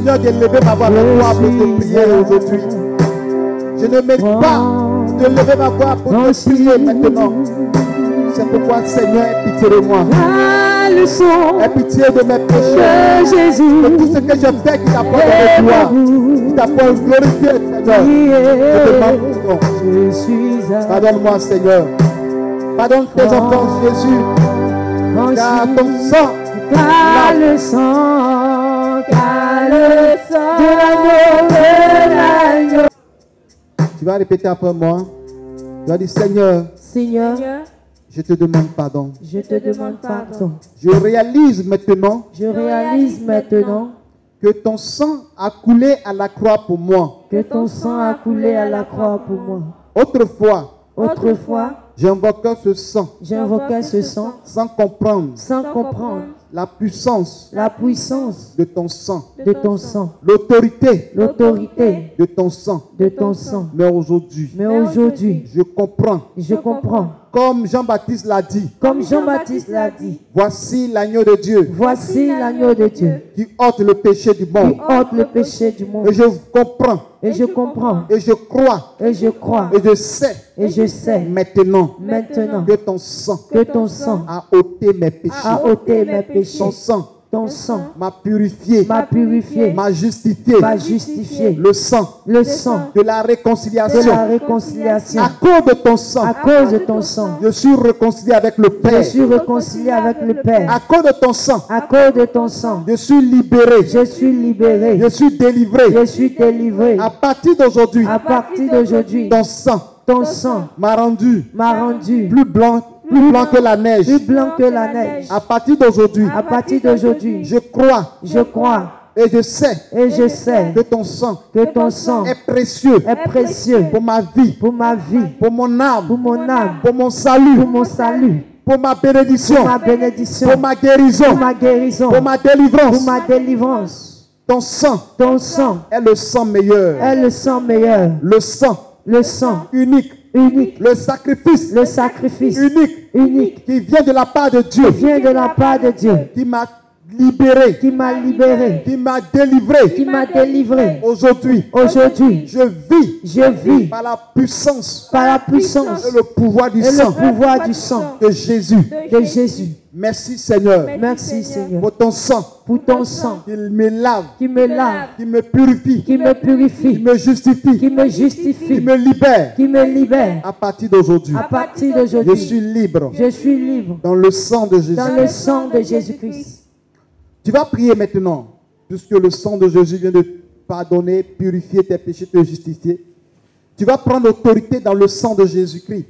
Seigneur, d'élever ma voix avec toi pour te prier aujourd'hui. Je ne mérite pas de lever ma voix pour te prier maintenant. C'est pourquoi, Seigneur, aie pitié de moi. Le son Aie pitié de mes péchés. de Jésus. De tout ce que je fais qui t'apporte de gloire. Qui t'apporte glorifier, Seigneur. Je demande pardon. Je suis à Pardonne-moi, Seigneur. Pardonne tes enfants, Jésus. Car ton sang, car le sang de l'agneau. tu vas répéter après moi. Tu vas dire, Seigneur, Seigneur, je te demande pardon. je te demande pardon. Je réalise maintenant Je réalise maintenant que ton sang a coulé à la croix pour moi. que ton sang a coulé à la croix pour moi. Autrefois, j'invoquais ce sang j'invoquais ce sang sans comprendre sans comprendre la puissance la puissance de ton sang, de ton sang, l'autorité l'autorité de ton sang. de ton sang. Mais aujourd'hui, Mais aujourd'hui, je comprends, je comprends, comme Jean-Baptiste l'a dit, comme Jean-Baptiste l'a dit, voici l'agneau de Dieu voici l'agneau de Dieu qui ôte le péché du qui monde. ôte le péché du monde. Et je comprends, Et je comprends, et je crois, et je crois, et je sais et je sais maintenant maintenant que ton sang que ton sang a ôté mes péchés. a ôté mes péchés. Ton sang Ton sang m'a purifié, m'a purifié, m'a justifié. m'a justifié. Le sang Le sang de la de réconciliation. la réconciliation. À cause de ton sang, À cause de ton sang, je suis réconcilié avec le je Père. suis réconcilié avec le À Père. cause de ton sang, À cause de ton sang, je suis libéré. je suis libéré. Je suis délivré. Je suis délivré. À partir d'aujourd'hui, À partir d'aujourd'hui, ton sang ton sang m'a rendu m'a rendu plus blanc que la neige. plus blanc que la neige. À partir d'aujourd'hui, À partir d'aujourd'hui, je crois je crois et je sais et je sais que ton sang que ton sang est précieux est précieux pour ma vie, pour ma vie, pour mon âme, pour mon âme, pour mon salut, pour mon salut, pour ma pour bénédiction, ma bénédiction, pour ma guérison, pour ma guérison, pour ma pour délivrance. ma délivrance. Ton sang Ton sang est le sang meilleur, est le sang meilleur, le sang le sang unique, unique, le sacrifice le sacrifice unique unique qui vient de la part de Dieu, qui vient de la part de Dieu, qui m'a libéré, qui m'a libéré, qui m'a délivré. qui m'a délivré. Aujourd'hui, Aujourd'hui, je vis par par la puissance la puissance et le pouvoir du et le sang pouvoir du sang de Jésus. de Jésus. Merci Seigneur Merci Seigneur pour ton sang pour ton sang qui me lave, qui me lave, qui me purifie, qui me qui purifie, me justifie, qui me qui justifie, me libère. qui me libère. À partir d'aujourd'hui, À partir je d'aujourd'hui, suis libre je suis libre dans le sang de Jésus. dans le sang de Jésus-Christ. Tu vas prier maintenant, puisque le sang de Jésus vient de pardonner, purifier tes péchés, te justifier. Tu vas prendre autorité dans le sang de Jésus-Christ.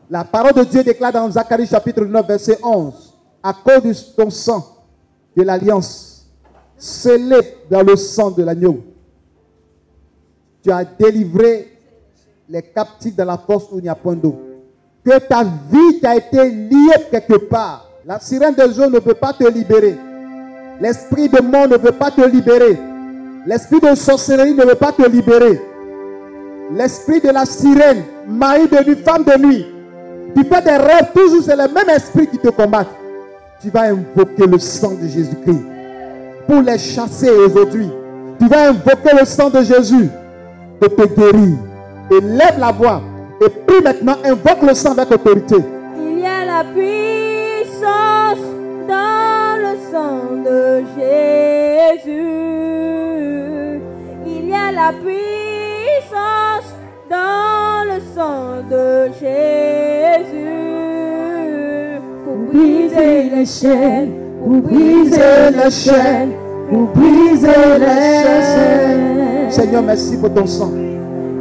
La parole de Dieu déclare dans Zacharie chapitre 9, verset 11, à cause de ton sang, de l'alliance, scellé dans le sang de l'agneau, tu as délivré les captifs dans la force où il n'y a point d'eau. Que ta vie t'a été liée quelque part. La sirène des eaux ne peut pas te libérer. L'esprit de mort ne veut pas te libérer. L'esprit de sorcellerie ne veut pas te libérer. L'esprit de la sirène, mari de nuit, femme de nuit. Tu fais des rêves, toujours c'est le même esprit qui te combat. Tu vas invoquer le sang de Jésus-Christ pour les chasser aujourd'hui. Tu vas invoquer le sang de Jésus pour te guérir. Et lève la voix. Et puis maintenant, invoque le sang avec autorité. Il y a la puissance dans le sang de Jésus. Il y a la puissance dans le sang de Jésus. Pour briser les chaînes, pour briser les chaînes, pour briser les chaînes. Seigneur, merci pour ton sang.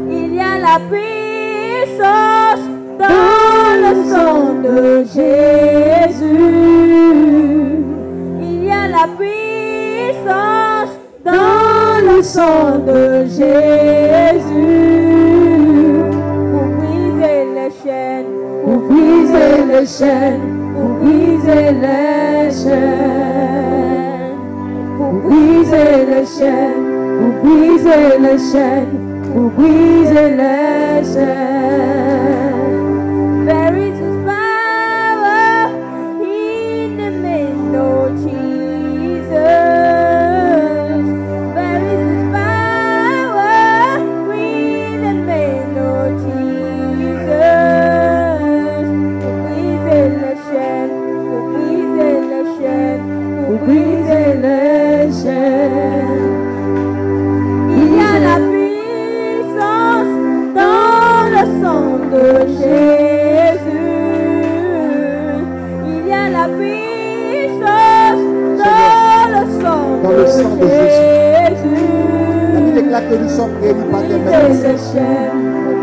Il y a la puissance dans le sang de Jésus. Il y a la puissance dans le sang de Jésus. Pour briser les chaînes, pour briser les chaînes, pour briser les chaînes. Pour briser les chaînes, pour briser les chaînes, pour briser les chaînes. There is power in the name of Jesus. There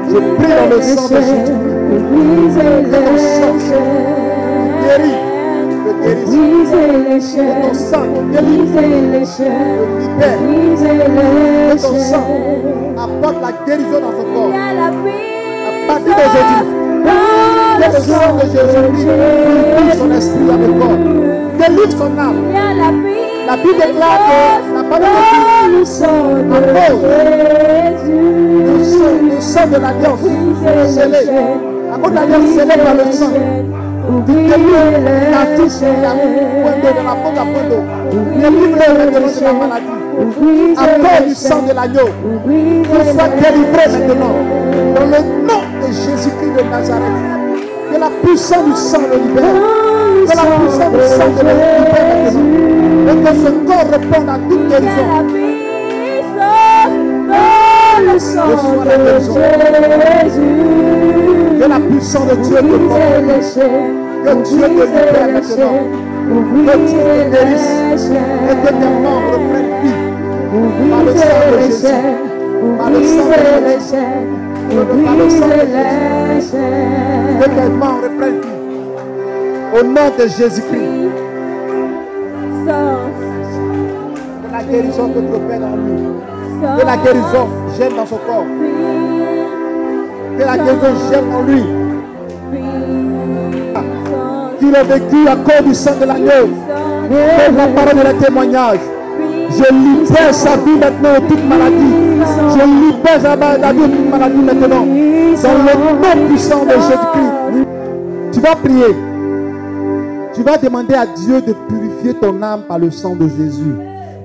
Je prie dans le sang de Jésus. Guéris. Ton sang guérit, libère. Que ton sang apporte la guérison dans son corps. À partir d'aujourd'hui, que le sang de Jésus purifie son esprit dans le corps. Délivre son âme. La Bible déclare que la parole de Dieu, le sang de l'alliance scellé, à cause de l'alliance scellée par le sang. La touche, la pointe de la peau, la peau d'eau. Délivre-le maintenant de la maladie. À cause du sang de l'agneau, qu'il soit délivré maintenant. Dans le nom de Jésus-Christ de Nazareth. Que la puissance du sang le libère. Que la puissance du sang le libère maintenant. Et que ce corps réponde à toute guérison. Reçois la guérison. Que la puissance de Dieu te porte. Que Dieu te libère maintenant. Que Dieu te guérisse. Et que tes membres prennent vie. Par le sang de Jésus. Par le sang de Jésus. Par le sang de Jésus. Que tes membres prennent vie. Au nom de Jésus-Christ. Que la guérison te opère en lui. Que la guérison gêne dans son corps. Que la guérison gêne en lui. Qu'il a vécu à cause du sang de l'agneau. Pour la parole de le témoignage. Je libère sa vie maintenant de toute maladie. Je libère sa vie de toute maladie maintenant. Dans le nom puissant de Jésus-Christ. Tu vas prier. Tu vas demander à Dieu de purifier ton âme par le sang de Jésus.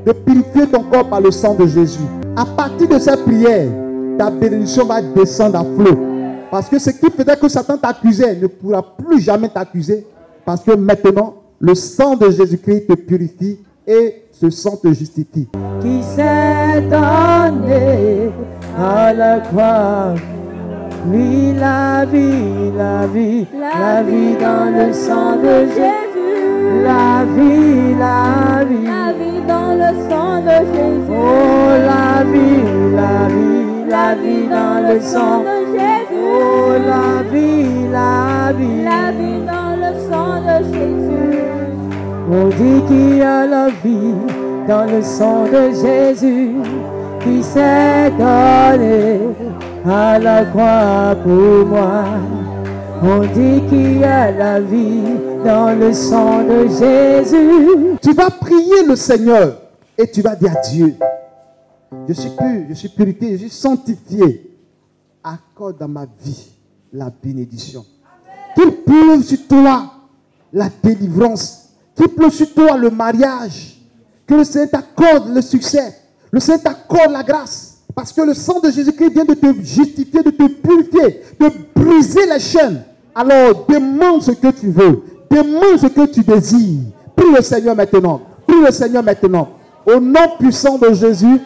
De purifier ton corps par le sang de Jésus. À partir de cette prière, ta bénédiction va descendre à flot. Parce que ce qui faisait que Satan t'accusait ne pourra plus jamais t'accuser. Parce que maintenant, le sang de Jésus-Christ te purifie et ce sang te justifie. Qui s'est donné à la croix. Oui, la vie, la vie, la vie dans le sang de Jésus. La vie, la vie, la vie dans le sang de Jésus. Oh, la vie, la vie, la vie dans le sang de Jésus. Oh, la vie, la vie, la vie dans le sang de Jésus. On dit qu'il y a la vie dans le sang de Jésus qui s'est donné à la croix pour moi. On dit qu'il y a la vie dans le sang de Jésus. Tu vas prier le Seigneur et tu vas dire à Dieu, je suis pur, je suis purifié, je suis sanctifié. Accorde dans ma vie la bénédiction. Qu'il pleuve sur toi la délivrance. Qu'il pleuve sur toi le mariage. Que le Seigneur t'accorde le succès. Le Seigneur t'accorde la grâce. Parce que le sang de Jésus-Christ vient de te justifier, de te purifier, de briser les chaînes. Alors demande ce que tu veux. Demande ce que tu désires. Prie le Seigneur maintenant. Prie le Seigneur maintenant. Au nom puissant de Jésus.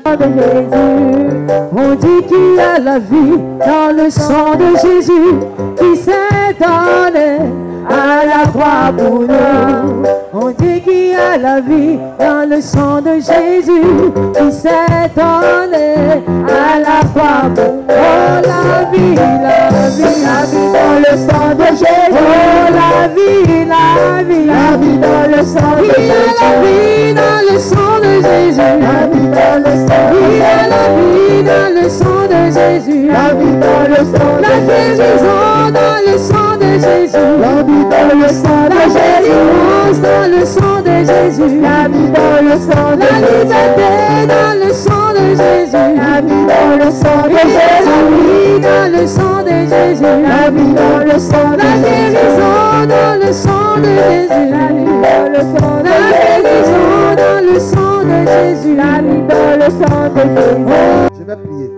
On dit qu'il y a la vie dans le sang de Jésus qui s'est donné à la croix pour nous. On dit qu'il y a la vie dans le sang de Jésus qui s'est donné à la croix pour nous. Oh, la vie, la vie, la vie dans le sang de Jésus. Oh, la vie, la vie, la vie dans le sang de Jésus. Il y a la vie dans le sang de Jésus. La vie dans le sang. Il y a la vie dans le sang de Jésus. La vie dans le sang. La guérison dans le sang de Jésus. La vie dans le sang. La délivrance dans le sang de Jésus. La vie dans le sang. La liberté dans le sang de Jésus. La vie dans le sang de Jésus. La vie dans le sang de Jésus. La vie dans le sang. La guérison dans le sang de Jésus. La vie dans le sang. La guérison dans le sang de Jésus. La vie dans le sang de Jésus. Je vais prier.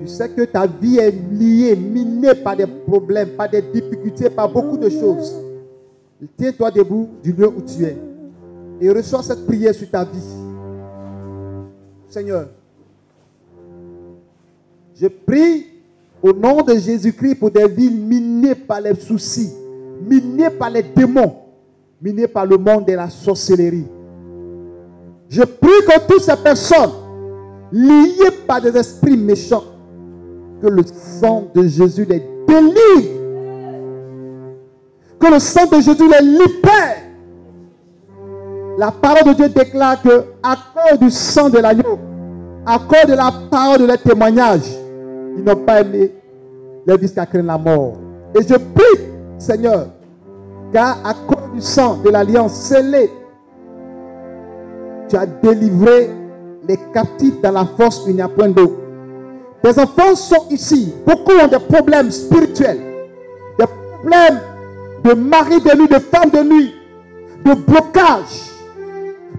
Tu sais que ta vie est liée, minée par des problèmes, par des difficultés, par beaucoup de choses. Tiens-toi debout du lieu où tu es et reçois cette prière sur ta vie. Seigneur, je prie au nom de Jésus-Christ pour des vies minées par les soucis, minées par les démons, minées par le monde de la sorcellerie. Je prie que toutes ces personnes liés par des esprits méchants. Que le sang de Jésus les délivre. Que le sang de Jésus les libère. La parole de Dieu déclare que à cause du sang de l'agneau, à cause de la parole de leur témoignage, ils n'ont pas aimé leur vie jusqu'à craindre la mort. Et je prie, Seigneur, car à cause du sang de l'alliance scellée, tu as délivré les captifs dans la force où il n'y a point d'eau. Tes enfants sont ici. Beaucoup ont des problèmes spirituels, des problèmes de mari de nuit, de femme de nuit, de blocage,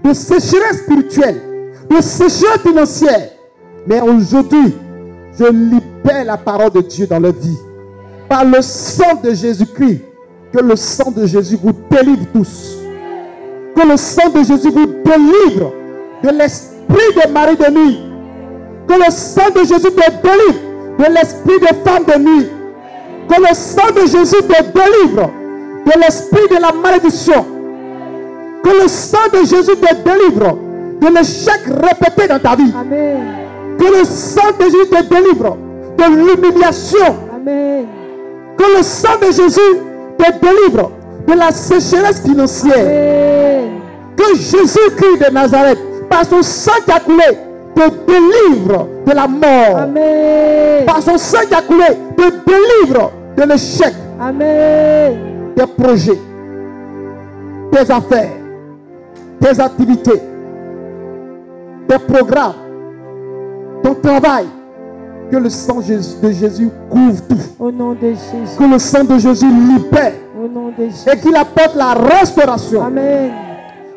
de sécheresse spirituelle, de sécheresse financière. Mais aujourd'hui, je libère la parole de Dieu dans leur vie. Par le sang de Jésus-Christ, que le sang de Jésus vous délivre tous. Que le sang de Jésus vous délivre de l'esprit de mari de nuit. Que le sang de Jésus te délivre de l'esprit de femme de nuit. Que le sang de Jésus te délivre de l'esprit de la malédiction. Que le sang de Jésus te délivre de l'échec répété dans ta vie. Amen. Que le sang de Jésus te délivre de l'humiliation. Amen. Que le sang de Jésus te délivre de la sécheresse financière. Amen. Que Jésus-Christ de Nazareth, par son sang qui a coulé, te délivre de la mort. Amen. Par son sang qui a coulé, te délivre de l'échec. Amen. Tes projets, tes affaires, tes activités, tes programmes, ton travail. Que le sang de Jésus couvre tout. Au nom de Jésus. Que le sang de Jésus libère. Au nom de Jésus. Et qu'il apporte la restauration. Amen.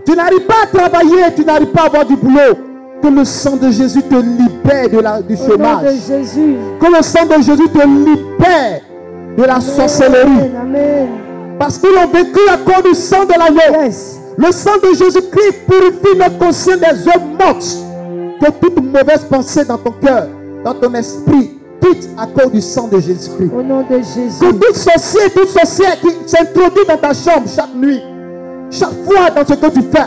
Tu n'arrives pas à travailler, tu n'arrives pas à avoir du boulot. Que le sang de Jésus te libère du Au nom chômage. de Jésus. Que le sang de Jésus te libère de la sorcellerie. Amen. Parce qu'ils ont vécu à cause du sang de l'agneau. Yes. Le sang de Jésus-Christ purifie notre conscience des œuvres mortes. Que toute mauvaise pensée dans ton cœur, dans ton esprit, quitte à cause du sang de Jésus-Christ. Au nom de Jésus. Que toute sorcière qui s'introduit dans ta chambre chaque nuit, chaque fois dans ce que tu fais,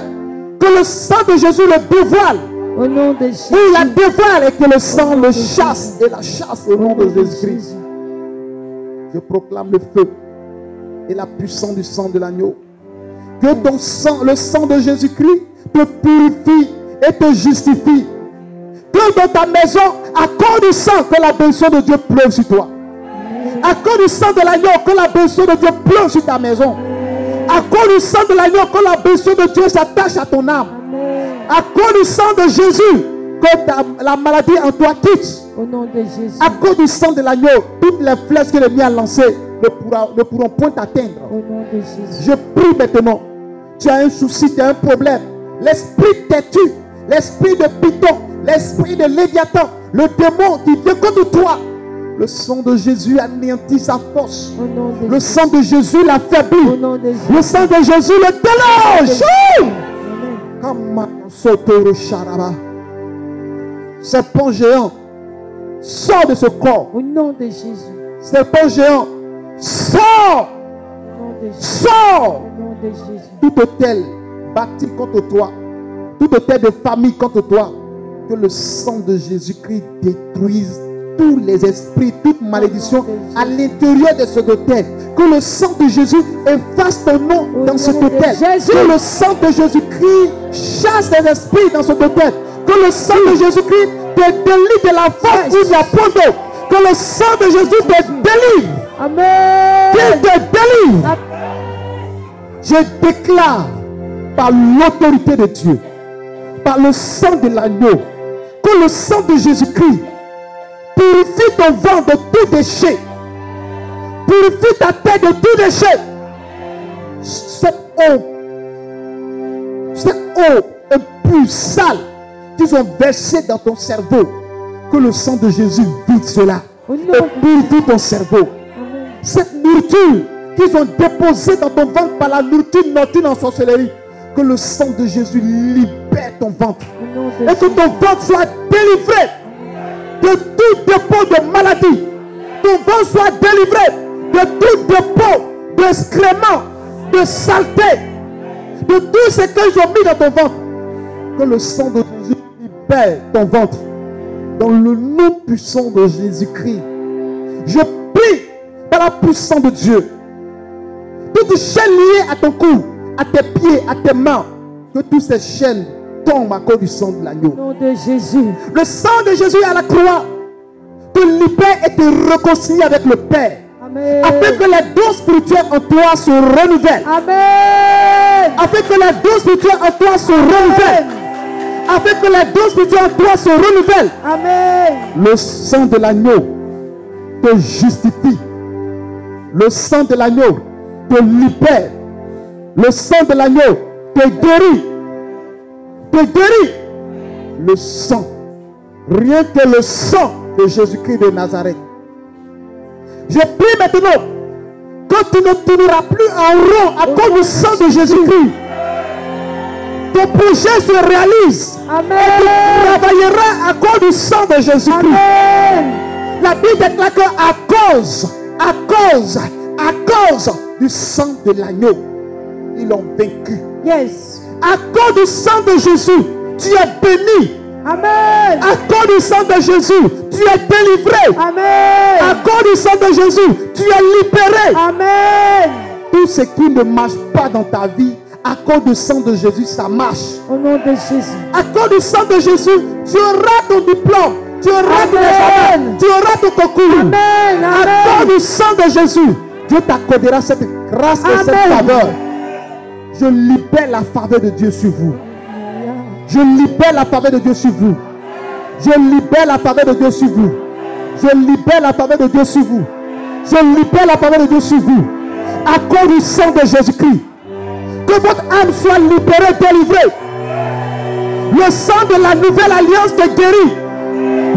que le sang de Jésus le dévoile. Au nom de Jésus. Il la dévoile et que le sang le chasse et la chasse au nom de Jésus-Christ. Je proclame le feu et la puissance du sang de l'agneau. Que ton sang, le sang de Jésus-Christ, te purifie et te justifie. Que dans ta maison, à cause du sang, que la bénédiction de Dieu pleuve sur toi. À cause du sang de l'agneau, que la bénédiction de Dieu pleuve sur ta maison. À cause du sang de l'agneau, que la bénédiction de Dieu s'attache à ton âme. À cause du sang de Jésus, que la maladie en toi quitte. Au nom de Jésus. À cause du sang de l'agneau, toutes les flèches que l'ennemi a lancées ne pourront point t'atteindre. Au nom de Jésus. Je prie maintenant. Tu as un souci, tu as un problème. L'esprit têtu, l'esprit de Python, l'esprit de Léviathan, le démon qui vient contre toi. Le sang de Jésus anéantit sa force. Au nom de Le sang de Jésus l'affaiblit. Au nom de Jésus. Le sang de Jésus le déloge. Serpent géant, sors de ce corps. Au nom de Jésus. Serpent géant, sors. Au nom de Jésus. Sors. Au nom de Jésus. Tout hôtel bâti contre toi, tout hôtel de famille contre toi, que le sang de Jésus-Christ détruise tous les esprits, toute malédiction à l'intérieur de cet hôtel. Que le sang de Jésus efface ton nom dans cet hôtel. Que le sang de Jésus-Christ chasse les esprits dans cet hôtel. Que le sang de Jésus-Christ te délivre de la force où il y a point d'eau. Que le sang de Jésus te délivre. Amen. Qu'il te délivre. Je déclare par l'autorité de Dieu, par le sang de l'agneau, que le sang de Jésus-Christ purifie ton ventre de tout déchet, purifie ta tête de tout déchet. Cette eau impure, sale, qu'ils ont versée dans ton cerveau, que le sang de Jésus vide cela et purifie ton cerveau. Cette nourriture qu'ils ont déposée dans ton ventre par la nourriture nocturne en sorcellerie, que le sang de Jésus libère ton ventre et que ton ventre soit délivré de tout dépôt de maladie. Ton ventre soit délivré de tout dépôt d'excréments, de saleté, de tout ce qu'ils ont mis dans ton ventre. Que le sang de Jésus libère ton ventre Dans le nom puissant de Jésus-Christ, je prie par la puissance de Dieu. Toutes chaînes liées à ton cou, à tes pieds, à tes mains, que toutes ces chaînes tombent à cause du sang de l'agneau. Au nom de Jésus. Le sang de Jésus à la croix te libère et te réconcilie avec le Père. Amen. Afin que les dons spirituels en toi se renouvellent. Amen. Afin que les dons spirituels en toi se renouvellent. Afin que les dons spirituels en toi se renouvellent. Amen. Le sang de l'agneau te justifie. Le sang de l'agneau te libère. Le sang de l'agneau te guérit. Te guérit. Le sang. Rien que le sang de Jésus-Christ de Nazareth. Je prie maintenant que tu ne tourneras plus en rond à cause du sang de Jésus-Christ. Ton projet se réalise. Amen. Et tu travailleras à cause du sang de Jésus-Christ. Amen. La Bible déclare qu'à cause du sang de l'agneau, ils l'ont vaincu. Yes. À cause du sang de Jésus, tu es béni. Amen. À cause du sang de Jésus, tu es délivré. Amen. À cause du sang de Jésus, tu es libéré. Amen. Tout ce qui ne marche pas dans ta vie, à cause du sang de Jésus, ça marche. Au nom de Jésus. À cause du sang de Jésus, tu auras ton diplôme, tu auras ton examen, tu auras ton concours. Amen. À cause du sang de Jésus, Dieu t'accordera cette grâce et cette faveur. Je libère la faveur de Dieu sur vous. Je libère la faveur de Dieu sur vous. Je libère la faveur de Dieu sur vous. Je libère la faveur de Dieu sur vous. Je libère la faveur de Dieu sur vous. À cause du sang de Jésus-Christ. Que votre âme soit libérée, délivrée. Le sang de la nouvelle alliance te guérit.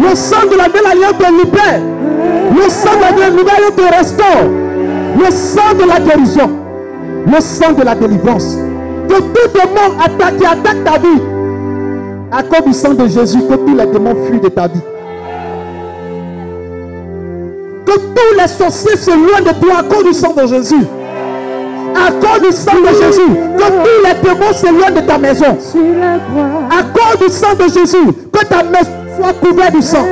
Le sang de la nouvelle alliance te libère. Le sang de la nouvelle alliance te restaure. Le sang de la guérison. Le sang de la délivrance. Que tout démon qui attaque ta vie, à cause du sang de Jésus, que tous les démons fuient de ta vie. Que tous les sorciers se loignent de toi à cause du sang de Jésus. À cause du sang de Jésus, que tous les démons s'éloignent de ta maison. À cause du sang de Jésus, que ta maison soit couverte du sang.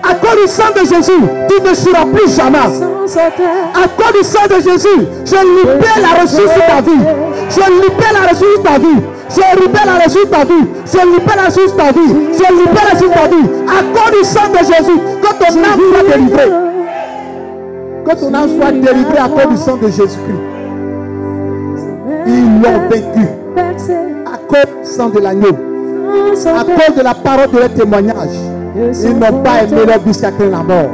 À cause du sang de Jésus, tu ne seras plus jamais. À cause du sang de Jésus, je libère la ressource sur ta vie. Je libère la ressource sur ta vie. Je libère la ressource sur ta vie. Je libère la ressource sur ta vie. Je libère la ressource sur ta vie. À cause du sang de Jésus, que ton âme soit délivrée. Que ton âme soit délivrée à cause du sang de Jésus-Christ. Ils l'ont vaincu. À cause du sang de l'agneau. À cause de la parole de leur témoignage. Ils n'ont pas aimé leur vie jusqu'à la mort.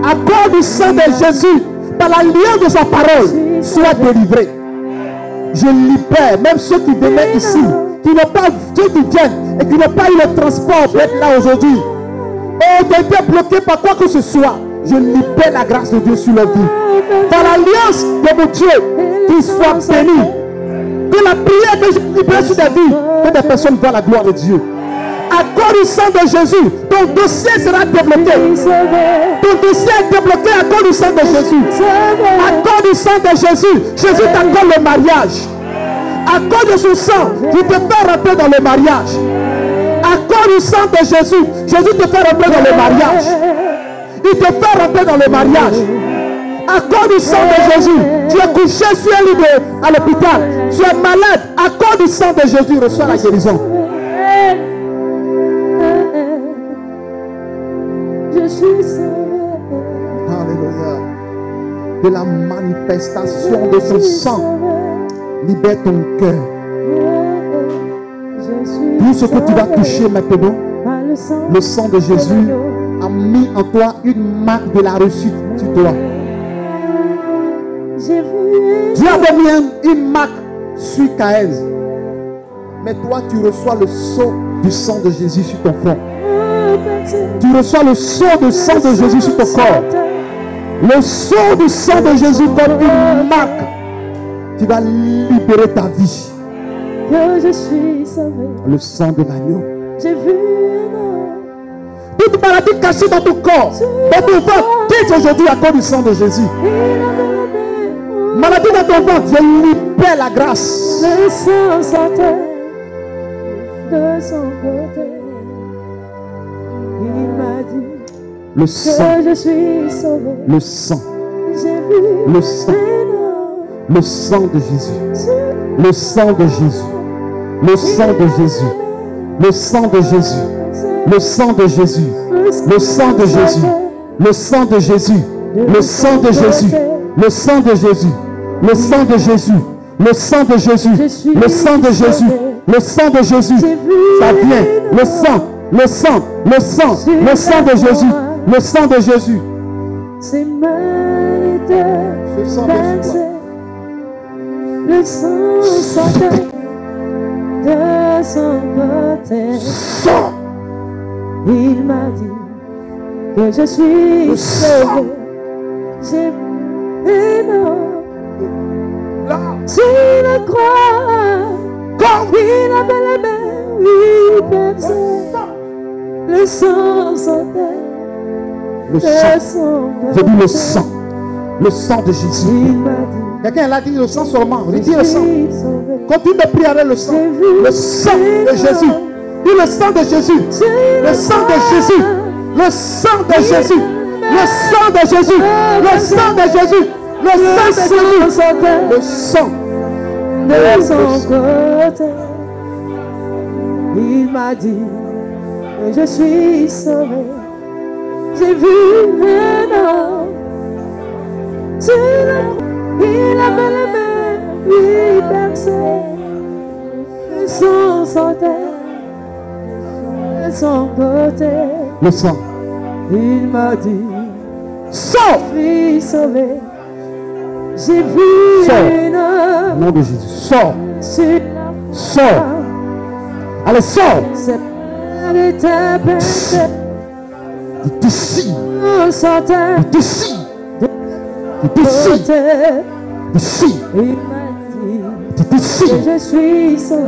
À cause du sang de Jésus, par l'alliance de sa parole, sois délivré. Je libère même ceux qui venaient ici, qui n'ont pas, ceux qui viennent et qui n'ont pas eu le transport pour être là aujourd'hui. Oh, qui ont été bloqués par quoi que ce soit. Je libère la grâce de Dieu sur leur vie. Par l'alliance de mon Dieu, qu'ils soient bénis. Que la prière que je libère sur des vies, que des personnes voient la gloire de Dieu. À cause du sang de Jésus, ton dossier sera débloqué. Ton dossier est débloqué à cause du sang de Jésus. À cause du sang de Jésus, Jésus t'accorde le mariage. À cause de son sang, il te fait rentrer dans le mariage. À cause du sang de Jésus, Jésus te fait rentrer dans le mariage. Il te fait rentrer dans le mariage. À cause du sang de Jésus, tu es couché sur un lit à l'hôpital. Tu es malade. À cause du sang de Jésus, reçois la guérison. Je suis sauvé. Alléluia. De la manifestation de son sang, libère ton cœur. Tout ce que tu vas toucher maintenant, le sang de Jésus a mis en toi une marque de la réussite sur toi. Dieu avait mis une marque sur Caïn. Mais toi, tu reçois le sceau du sang de Jésus sur ton front. Tu reçois le sceau du sang de Jésus sur ton corps. Le sceau du sang de Jésus comme une marque. Tu vas libérer ta vie. Je suis sauvé. Le sang de l'agneau. J'ai vu toute maladie cachée dans ton corps, dans ton ventre, quitte aujourd'hui à cause du sang de Jésus. Maladie dans ton ventre, je libère la grâce. le sang sortait de son côté. Il m'a Le sang. que je suis sauvé. Le sang. J'ai vu Le sang. Le sang de Jésus. Le sang de Jésus. Le sang de Jésus. Le sang de Jésus. Le sang de Jésus. Le sang de Jésus. Le sang de Jésus. Le sang de Jésus. Le sang de Jésus. Le sang de Jésus. Le sang de Jésus. Le sang de Jésus. Le sang de Jésus. Ça vient. Le sang. Le sang. Le sang. Le sang de Jésus. Le sang de Jésus. C'est mérité. Ce sang de Jésus. Le sang sortait de son côté. Sang. Il m'a dit que je suis sauvé. J'ai énorme. Là. Tu le crois. Comme Il avait les mains, oui, percées. Le sang sortait le de sang. son J'ai dit le côté. sang. Le sang de Jésus. Il m'a dit Quelqu'un l'a dit le sang seulement. Il dit je le sang. suis sauvé. Continue de prier avec le sang. J'ai vu Le sang de Jésus. Dis le sang de Jésus. Le sang de Jésus. Le sang de Jésus. Le sang de Jésus. Le sang de Jésus. Le sang de Jésus. sortait Le sang. de son côté. Il m'a dit que je suis sauvé. J'ai vu un homme. Il avait les mains, lui percées. Le sang sortait de son côté. Le sang. Il m'a dit, Sors. je suis sauvé. J'ai vu Sors. un Au nom de Jésus. Sors. sur la Sors. Allez, sors. c'est de ta péché. D'ici. On sortait D'ici. de D'ici. côté. D'ici. Il m'a dit D'ici. que je suis sauvé.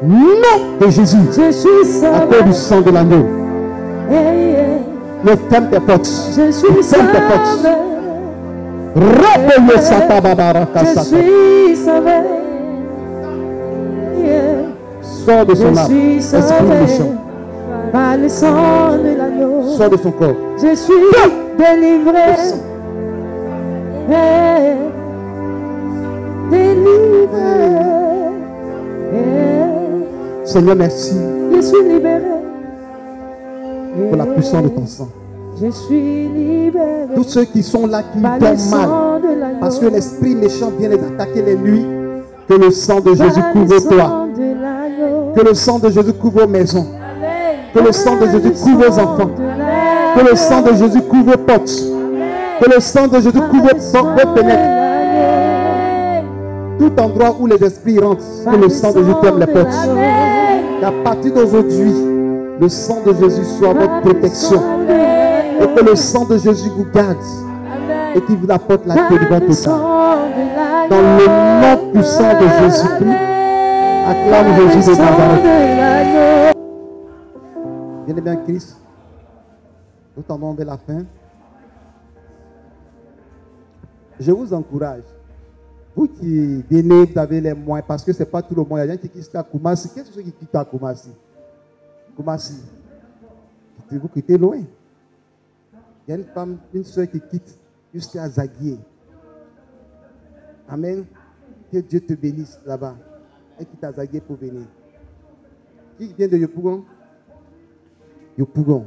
Nom de Jésus. Je suis À cause sauvé. du sang de l'agneau. Hey, hey. Ne ferme tes portes. Je suis Ferme tes portes. sauvé. Rappelez Sata Babara Je Kasata. suis sauvé. Yeah. Sors de Je son âme. suis Esprit sauvé méchant. par le sang de l'agneau. Sors de son corps. Je suis délivré. Hey. Délivré. Hey. Seigneur, merci Je suis libéré. pour la puissance de ton sang. Je suis libéré Tous ceux qui sont là, qui par le dorment mal, sang de l'agneau. parce que l'esprit méchant vient les attaquer les nuits, que le sang de Jésus Par couvre le toi. sang de l'agneau. Que le sang de Jésus couvre vos maisons. Amen. Que le sang de Jésus couvre vos enfants. Que le sang de Jésus couvre vos portes. Que le sang de Jésus couvre vos fenêtres. Tout endroit où les esprits rentrent, que le sang de Jésus ferme les portes. Qu'à partir d'aujourd'hui, le sang de Jésus soit votre protection. Et que le sang de Jésus vous garde. Et qu'il vous apporte la délivrance totale. Dans le nom puissant de Jésus-Christ, acclame Jésus de Nazareth. Bien-aimé en Christ, nous tendons vers la fin. Je vous encourage. Vous qui venez, vous avez les moyens, parce que ce n'est pas tout le monde. Il y a des gens qui quittent à Koumassi. Qu'est-ce que ceux qui quittent à Koumassi? Koumassi. Vous quittez loin. Il y a une femme, une soeur qui quitte jusqu'à Zaguier. Amen. Que Dieu te bénisse là-bas. Elle quitte à Zaguier pour venir. Qui vient de Yopougon? Yopougon.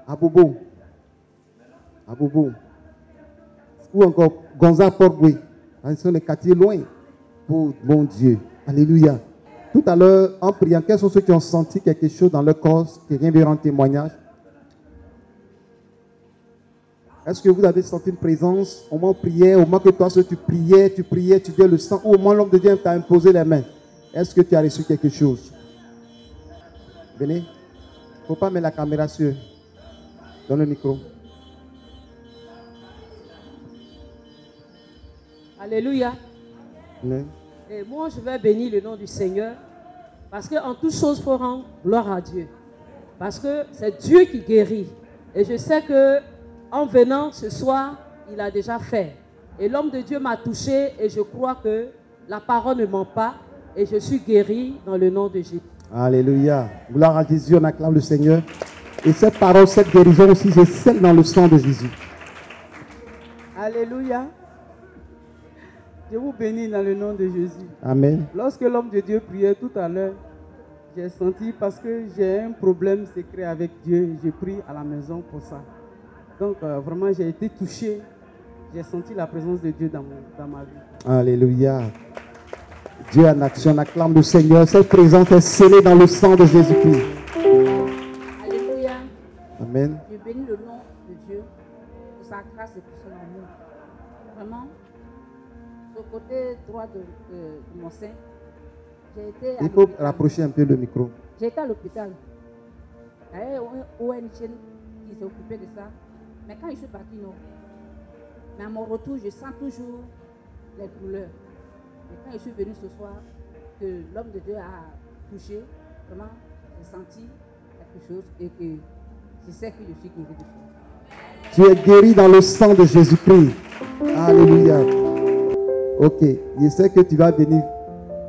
Abobo. Abobo. Ou encore Gonza Port-Boué. Ce sont les quartiers loin. Oh mon Dieu. Alléluia. Tout à l'heure, en priant, quels sont ceux qui ont senti quelque chose dans leur corps, qui vient vers un témoignage? Est-ce que vous avez senti une présence au moment où prière, au moment que toi, tu priais, tu disais le sang, ou au moment où l'homme de Dieu t'a imposé les mains? Est-ce que tu as reçu quelque chose? Venez. Il ne faut pas mettre la caméra sur. Dans le micro. Alléluia. Amen. Et moi, je vais bénir le nom du Seigneur. Parce qu'en toute chose, il faut rendre gloire à Dieu. Parce que c'est Dieu qui guérit. Et je sais que en venant ce soir, il a déjà fait. Et l'homme de Dieu m'a touché et je crois que la parole ne ment pas. Et je suis guéri dans le nom de Jésus. Alléluia. Gloire à Jésus, on acclame le Seigneur. Et cette parole, cette guérison aussi, je scelle dans le sang de Jésus. Alléluia. Je vous bénis dans le nom de Jésus. Amen. Lorsque l'homme de Dieu priait tout à l'heure, j'ai senti, parce que j'ai un problème secret avec Dieu, j'ai pris à la maison pour ça. Donc vraiment, j'ai été touché. J'ai senti la présence de Dieu dans ma vie. Alléluia. Dieu en action, acclame le Seigneur. Cette présence est scellée dans le sang de Jésus-Christ. Alléluia. Amen. Je bénis le nom de Dieu pour sa grâce et pour son amour. Vraiment, sur le côté droit de mon sein, j'ai été à Il faut l'hôpital. rapprocher un peu le micro. J'ai été à l'hôpital. Il y avait un ONG qui s'est occupé de ça. Mais quand je suis partie, non. Mais à mon retour, je sens toujours les douleurs. Et quand je suis venue ce soir, que l'homme de Dieu a touché, vraiment, j'ai senti quelque chose et que je sais que je suis guérie de ça. Tu es guéri dans le sang de Jésus-Christ. Alléluia. Ok, je sais que tu vas venir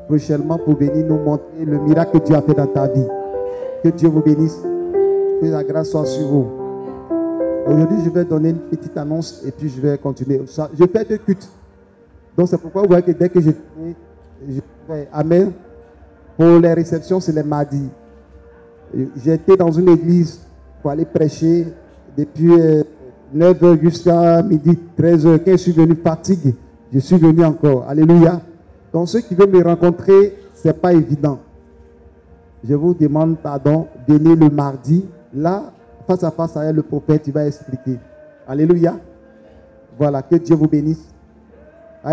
prochainement pour venir nous montrer le miracle que Dieu a fait dans ta vie. Que Dieu vous bénisse. Que la grâce soit sur vous. Aujourd'hui, je vais donner une petite annonce et puis je vais continuer. Je fais 2 cultes. Donc c'est pourquoi vous voyez que dès que je fais Amen. Pour les réceptions, c'est les mardis. J'ai été dans une église pour aller prêcher depuis 9h jusqu'à midi, 13h. Quand je suis venu fatigué, je suis venu encore. Alléluia. Donc ceux qui veulent me rencontrer, ce n'est pas évident. Je vous demande pardon, venez le mardi. Là, face à face avec le prophète, il va expliquer. Alléluia. Voilà, que Dieu vous bénisse.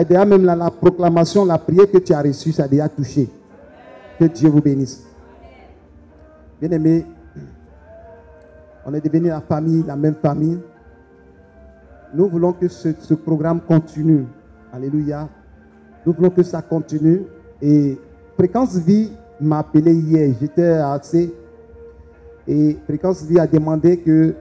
Déjà même la proclamation, la prière que tu as reçue, ça a déjà touché. Que Dieu vous bénisse. Bien-aimés, on est devenu la famille, la même famille. Nous voulons que ce programme continue. Alléluia. Nous voulons que ça continue. Et Fréquence Vie m'a appelé hier. J'étais assez. Et Fréquence Vie a demandé que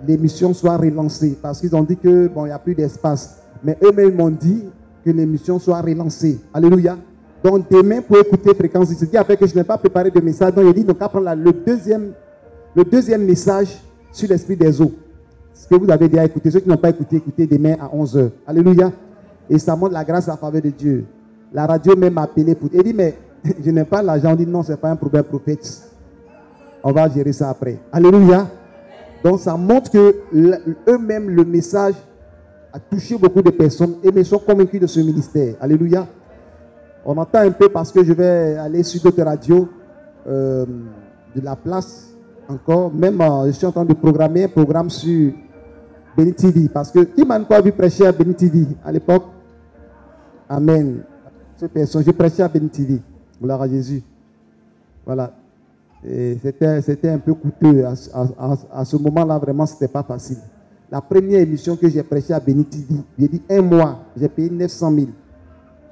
l'émission soit relancée. Parce qu'ils ont dit que bon, il n'y a plus d'espace. Mais eux-mêmes m'ont dit que l'émission soit relancée. Alléluia. Donc demain, pour écouter Fréquence Vie, c'est dit après que je n'ai pas préparé de message. Donc il dit, donc après le deuxième message sur l'esprit des eaux. Ce que vous avez déjà écouté. Ceux qui n'ont pas écouté, écoutez demain à 11h. Alléluia. Et ça montre la grâce et la faveur de Dieu. La radio même m'a appelé pour... Il dit, mais je n'ai pas l'argent. On dit, non, ce n'est pas un problème, prophète. On va gérer ça après. Alléluia. Donc ça montre que eux-mêmes, le message a touché beaucoup de personnes et ils sont convaincus de ce ministère. Alléluia. On entend un peu parce que je vais aller sur d'autres radios de la place encore. Même je suis en train de programmer un programme sur Béni TV. Parce que qui m'a encore vu prêcher à Béni TV à l'époque? Amen. Je prêchais à Béni TV. Gloire à Jésus. Voilà. C'était un peu coûteux. À ce moment-là, vraiment, ce n'était pas facile. La première émission que j'ai prêché à Béni TV, j'ai dit 1 mois, j'ai payé 900 000.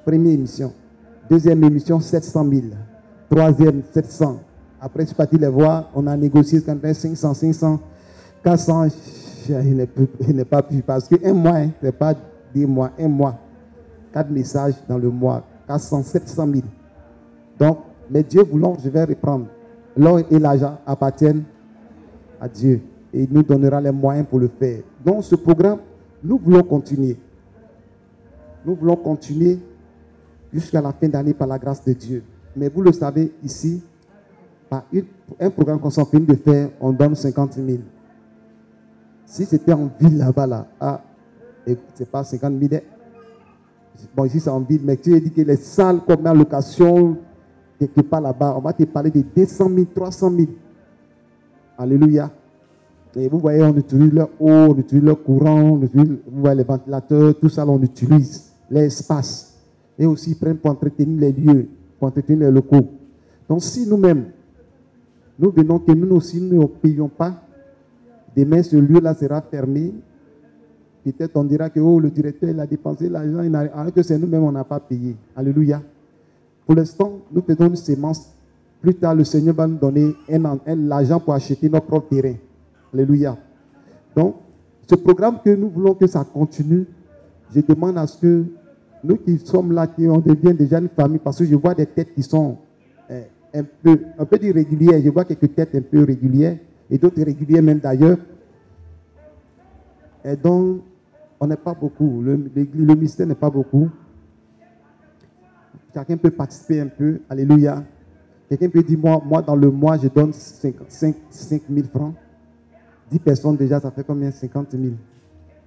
Première émission. Deuxième émission, 700 000. Troisième, 700. Après, je suis parti les voir. On a négocié 500, 500, 400. Je n'ai pas pu. Parce que 1 mois, hein, ce n'est pas 10 mois. 1 mois. 4 messages dans le mois. 400, 700 000. Donc, mais Dieu voulant, je vais reprendre. L'or et l'argent appartiennent à Dieu. Et il nous donnera les moyens pour le faire. Donc, ce programme, nous voulons continuer. Nous voulons continuer jusqu'à la fin d'année par la grâce de Dieu. Mais vous le savez, ici, par un programme qu'on s'en finit de faire, on donne 50 000. Si c'était en ville là-bas, là, c'est pas 50 000. Bon, ici c'est en ville, mais tu as dit que les salles comme en location, quelque part là-bas, on va te parler de 200 000, 300 000. Alléluia. Et vous voyez, on utilise leur eau, on utilise leur courant, vous voyez les ventilateurs, tout ça, on utilise l'espace. Et aussi, ils prennent pour entretenir les lieux, pour entretenir les locaux. Donc, si nous-mêmes, nous venons que nous aussi, nous ne payons pas, demain, ce lieu-là sera fermé. Peut-être on dira que oh, le directeur il a dépensé l'argent, alors que c'est nous-mêmes, on n'a pas payé. Alléluia. Pour l'instant, nous faisons une sémence. Plus tard, le Seigneur va nous donner l'argent pour acheter notre propre terrain. Alléluia. Donc, ce programme que nous voulons que ça continue, je demande à ce que nous qui sommes là, on devient déjà une famille, parce que je vois des têtes qui sont un peu irrégulières. Je vois quelques têtes un peu régulières. et d'autres réguliers même d'ailleurs. Et donc, on n'est pas beaucoup. Le mystère n'est pas beaucoup. Chacun peut participer un peu. Alléluia. Quelqu'un peut dire, moi dans le mois, je donne 5 000 francs. 10 personnes déjà, ça fait combien? 50 000.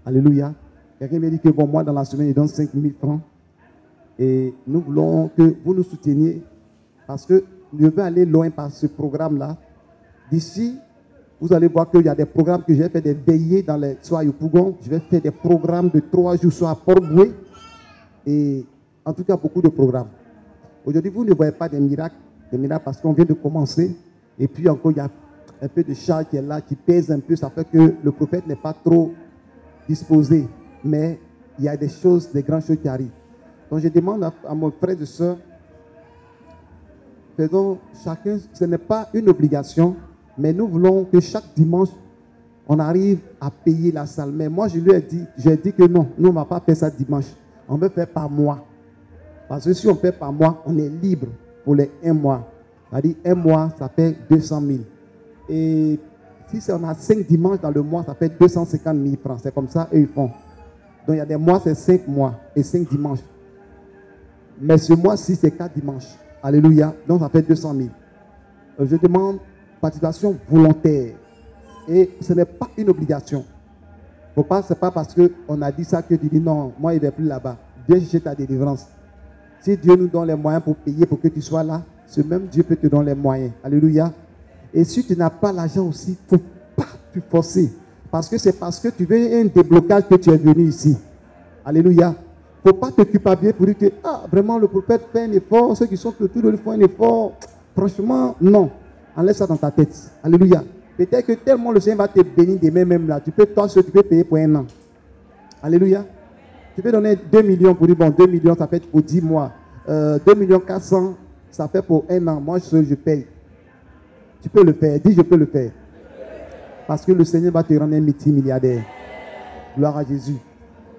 Alléluia. Quelqu'un me dit que bon, moi dans la semaine, je donne 5 000 francs. Et nous voulons que vous nous souteniez parce que je veux aller loin par ce programme-là. D'ici, vous allez voir qu'il y a des programmes que je vais faire des veillées dans les soirs au Pougon. Je vais faire des programmes de 3 jours soit à Port-Boué. Et en tout cas, beaucoup de programmes. Aujourd'hui, vous ne voyez pas des miracles parce qu'on vient de commencer. Et puis encore, il y a un peu de charge qui est là, qui pèse un peu. Ça fait que le prophète n'est pas trop disposé. Mais il y a des choses, des grandes choses qui arrivent. Donc je demande à mon frère et soeur, faisons chacun, ce n'est pas une obligation, mais nous voulons que chaque dimanche, on arrive à payer la salle. Mais moi, je lui ai dit, j'ai dit que non, nous, on ne va pas faire ça dimanche. On veut faire par mois. Parce que si on fait par mois, on est libre pour les 1 mois. C'est-à-dire 1 mois, ça fait 200 000. Et si on a 5 dimanches dans le mois, ça fait 250 000 francs. C'est comme ça, eux, ils font. Donc il y a des mois, c'est 5 mois et 5 dimanches. Mais ce mois-ci, c'est 4 dimanches. Alléluia. Donc ça fait 200 000. Je demande participation volontaire. Et ce n'est pas une obligation. Ce n'est pas parce qu'on a dit ça que tu dis non, moi je ne vais plus là-bas. Viens chercher ta délivrance. Si Dieu nous donne les moyens pour payer pour que tu sois là, ce même Dieu peut te donner les moyens. Alléluia. Et si tu n'as pas l'argent aussi, il ne faut pas te forcer. Parce que c'est parce que tu veux un déblocage que tu es venu ici. Alléluia. Il ne faut pas te culpabiliser pour dire que vraiment le prophète fait un effort, ceux qui sont autour de lui font un effort. Franchement, non. Enlève ça dans ta tête. Alléluia. Peut-être que tellement le Seigneur va te bénir demain même là. Tu peux payer pour 1 an. Alléluia. Tu peux donner 2 millions pour dire, bon, 2 millions, ça fait pour 10 mois. 2 400 000, ça fait pour 1 an. Moi, je paye. Tu peux le faire. Dis, je peux le faire. Parce que le Seigneur va te rendre un multimilliardaire. Gloire à Jésus.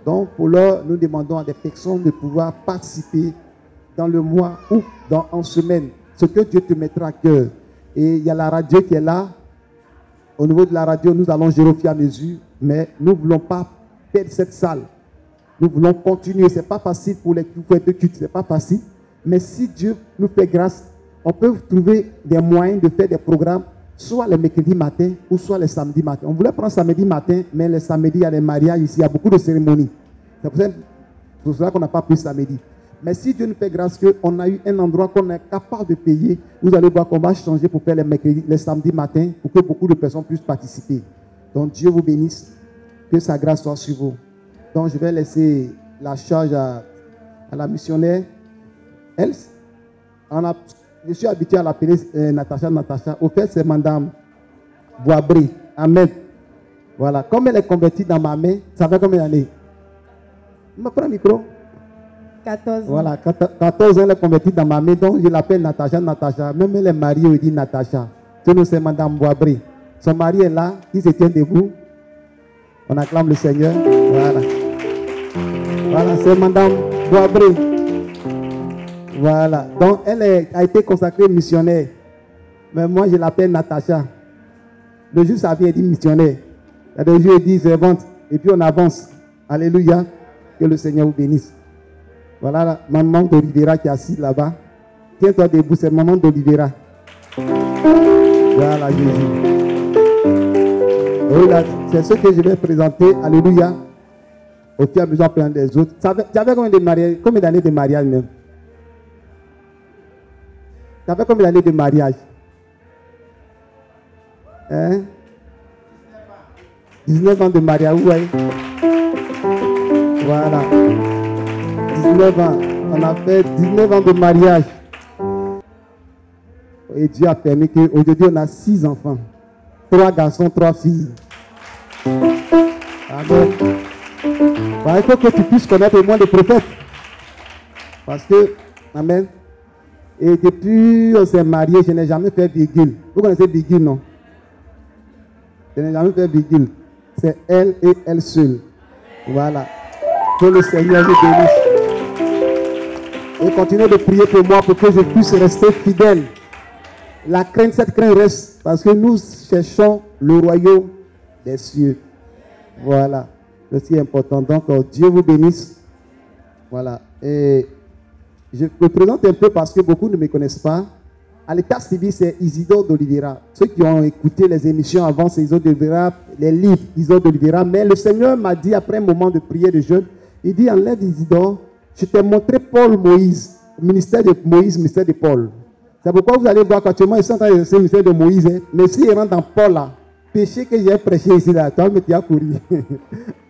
Donc, pour l'heure, nous demandons à des personnes de pouvoir participer dans le mois ou en semaine. Ce que Dieu te mettra à cœur. Et il y a la radio qui est là. Au niveau de la radio, nous allons gérer au fur et à mesure. Mais nous ne voulons pas perdre cette salle. Nous voulons continuer. Ce n'est pas facile pour les cultes. Ce n'est pas facile. Mais si Dieu nous fait grâce, on peut trouver des moyens de faire des programmes, soit les mercredis matin ou soit les samedis matin. On voulait prendre samedi matin, mais les samedis, il y a des mariages ici, il y a beaucoup de cérémonies. C'est pour cela qu'on n'a pas pris samedi. Mais si Dieu nous fait grâce qu'on a eu un endroit qu'on est capable de payer, vous allez voir qu'on va changer pour faire les mercredis, les samedis matin, pour que beaucoup de personnes puissent participer. Donc Dieu vous bénisse, que sa grâce soit sur vous. Donc je vais laisser la charge à la missionnaire. Elle, je suis habitué à l'appeler Natacha. Au fait, c'est Madame Boisbré. Amen. Voilà. Comme elle est convertie dans ma main, ça fait combien d'années? Je prends le micro. 14 ans. Voilà. 14 ans, elle est convertie dans ma main. Donc, je l'appelle Natacha. Même elle est mariée, elle dit Natacha. C'est Madame Boisbré. Son mari est là, qui se tient debout. On acclame le Seigneur. Voilà. Voilà, c'est Madame Boisbré. Voilà. Donc, elle a été consacrée missionnaire. Mais moi, je l'appelle Natacha. Le jour, ça vient, elle dit missionnaire. Il y a des jours, elle dit servante. Et puis, on avance. Alléluia. Que le Seigneur vous bénisse. Voilà la maman d'Olivera qui est assise là-bas. Tiens-toi debout, c'est maman d'Olivera. Voilà, Jésus. Voilà, c'est ce que je vais présenter. Alléluia. Au fur et à mesure, plein des autres. Tu avais combien d'années de mariage même? Tu avais combien d'années de mariage? Hein? 19 ans de mariage, ouais. Voilà. 19 ans. On a fait 19 ans de mariage. Et Dieu a permis qu'aujourd'hui on a 6 enfants. 3 garçons, 3 filles. Amen. Il faut que tu puisses connaître au moins le prophète. Parce que, amen. Et depuis on s'est marié, je n'ai jamais fait virgule. Vous connaissez virgule, non? Je n'ai jamais fait virgule. C'est elle et elle seule. Voilà. Que le Seigneur vous bénisse. Et continuez de prier pour moi pour que je puisse rester fidèle. La crainte, cette crainte reste. Parce que nous cherchons le royaume des cieux. Voilà, c'est ce qui est important. Donc, Dieu vous bénisse. Voilà. Et je me présente un peu parce que beaucoup ne me connaissent pas. À l'état civil, c'est Isidore d'Oliveira. Ceux qui ont écouté les émissions avant, c'est Isidore d'Oliveira, les livres Isidore d'Oliveira. Mais le Seigneur m'a dit, après un moment de prière de jeûne, il dit, enlève Isidore, je t'ai montré Paul Moïse, ministère de Moïse, ministère de Paul. C'est pourquoi vous allez voir qu'actuellement, ils sont en train de le ministère de Moïse. Hein. Mais s'ils rentrent dans Paul, là, péché que j'ai prêché ici, là, toi, tu as couru.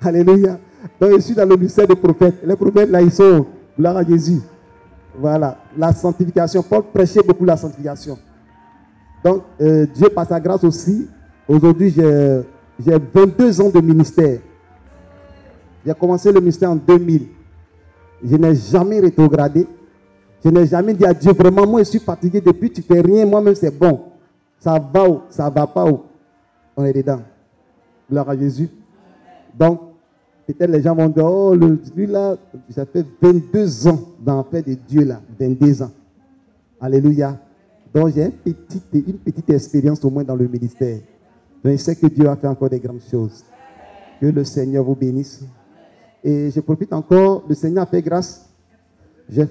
Alléluia. Donc, je suis dans le ministère des prophètes. Les prophètes, là, ils sont, gloire à Jésus. Voilà, la sanctification. Paul prêchait beaucoup la sanctification. Donc, Dieu, par sa grâce aussi, aujourd'hui, j'ai 22 ans de ministère. J'ai commencé le ministère en 2000. Je n'ai jamais rétrogradé. Je n'ai jamais dit à Dieu, vraiment, moi, je suis fatigué depuis, tu fais rien, moi-même, c'est bon. Ça va ou ça va pas ou on est dedans. Gloire à Jésus. Donc, peut-être les gens vont dire, oh, lui là, ça fait 22 ans dans l'affaire de Dieu là, 22 ans. Alléluia. Donc j'ai une petite expérience au moins dans le ministère. Donc je sais que Dieu a fait encore des grandes choses. Que le Seigneur vous bénisse. Et je profite encore, le Seigneur a fait grâce. J'ai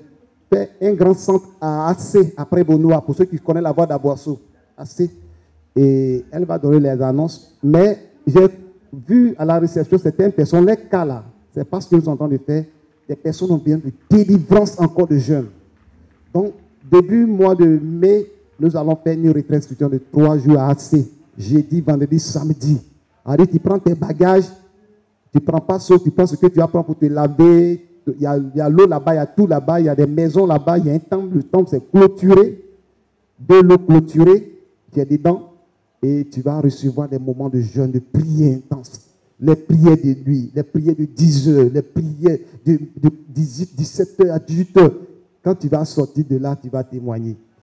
fait un grand centre à AC, après Bonoa, pour ceux qui connaissent la voie d'Aboisseau. AC. Et elle va donner les annonces. Mais j'ai vu à la réception certaines personnes, les cas là, c'est parce que nous sommes en train de faire, des personnes ont besoin de délivrance encore de jeunes. Donc, début mois de mai, nous allons faire une retraite spirituelle de 3 jours à AC, jeudi, vendredi, samedi. Alors, tu prends tes bagages, tu ne prends pas ça, tu prends ce que tu vas prendre pour te laver. Il y a l'eau là-bas, il y a tout là-bas, il y a des maisons là-bas, il y a un temple, le temple c'est clôturé, de l'eau clôturée, tu es dedans. Et tu vas recevoir des moments de jeûne, de prière intense. Les prières de nuit, les prières de 10 heures, les prières de 17h à 18h. Quand tu vas sortir de là, tu vas témoigner.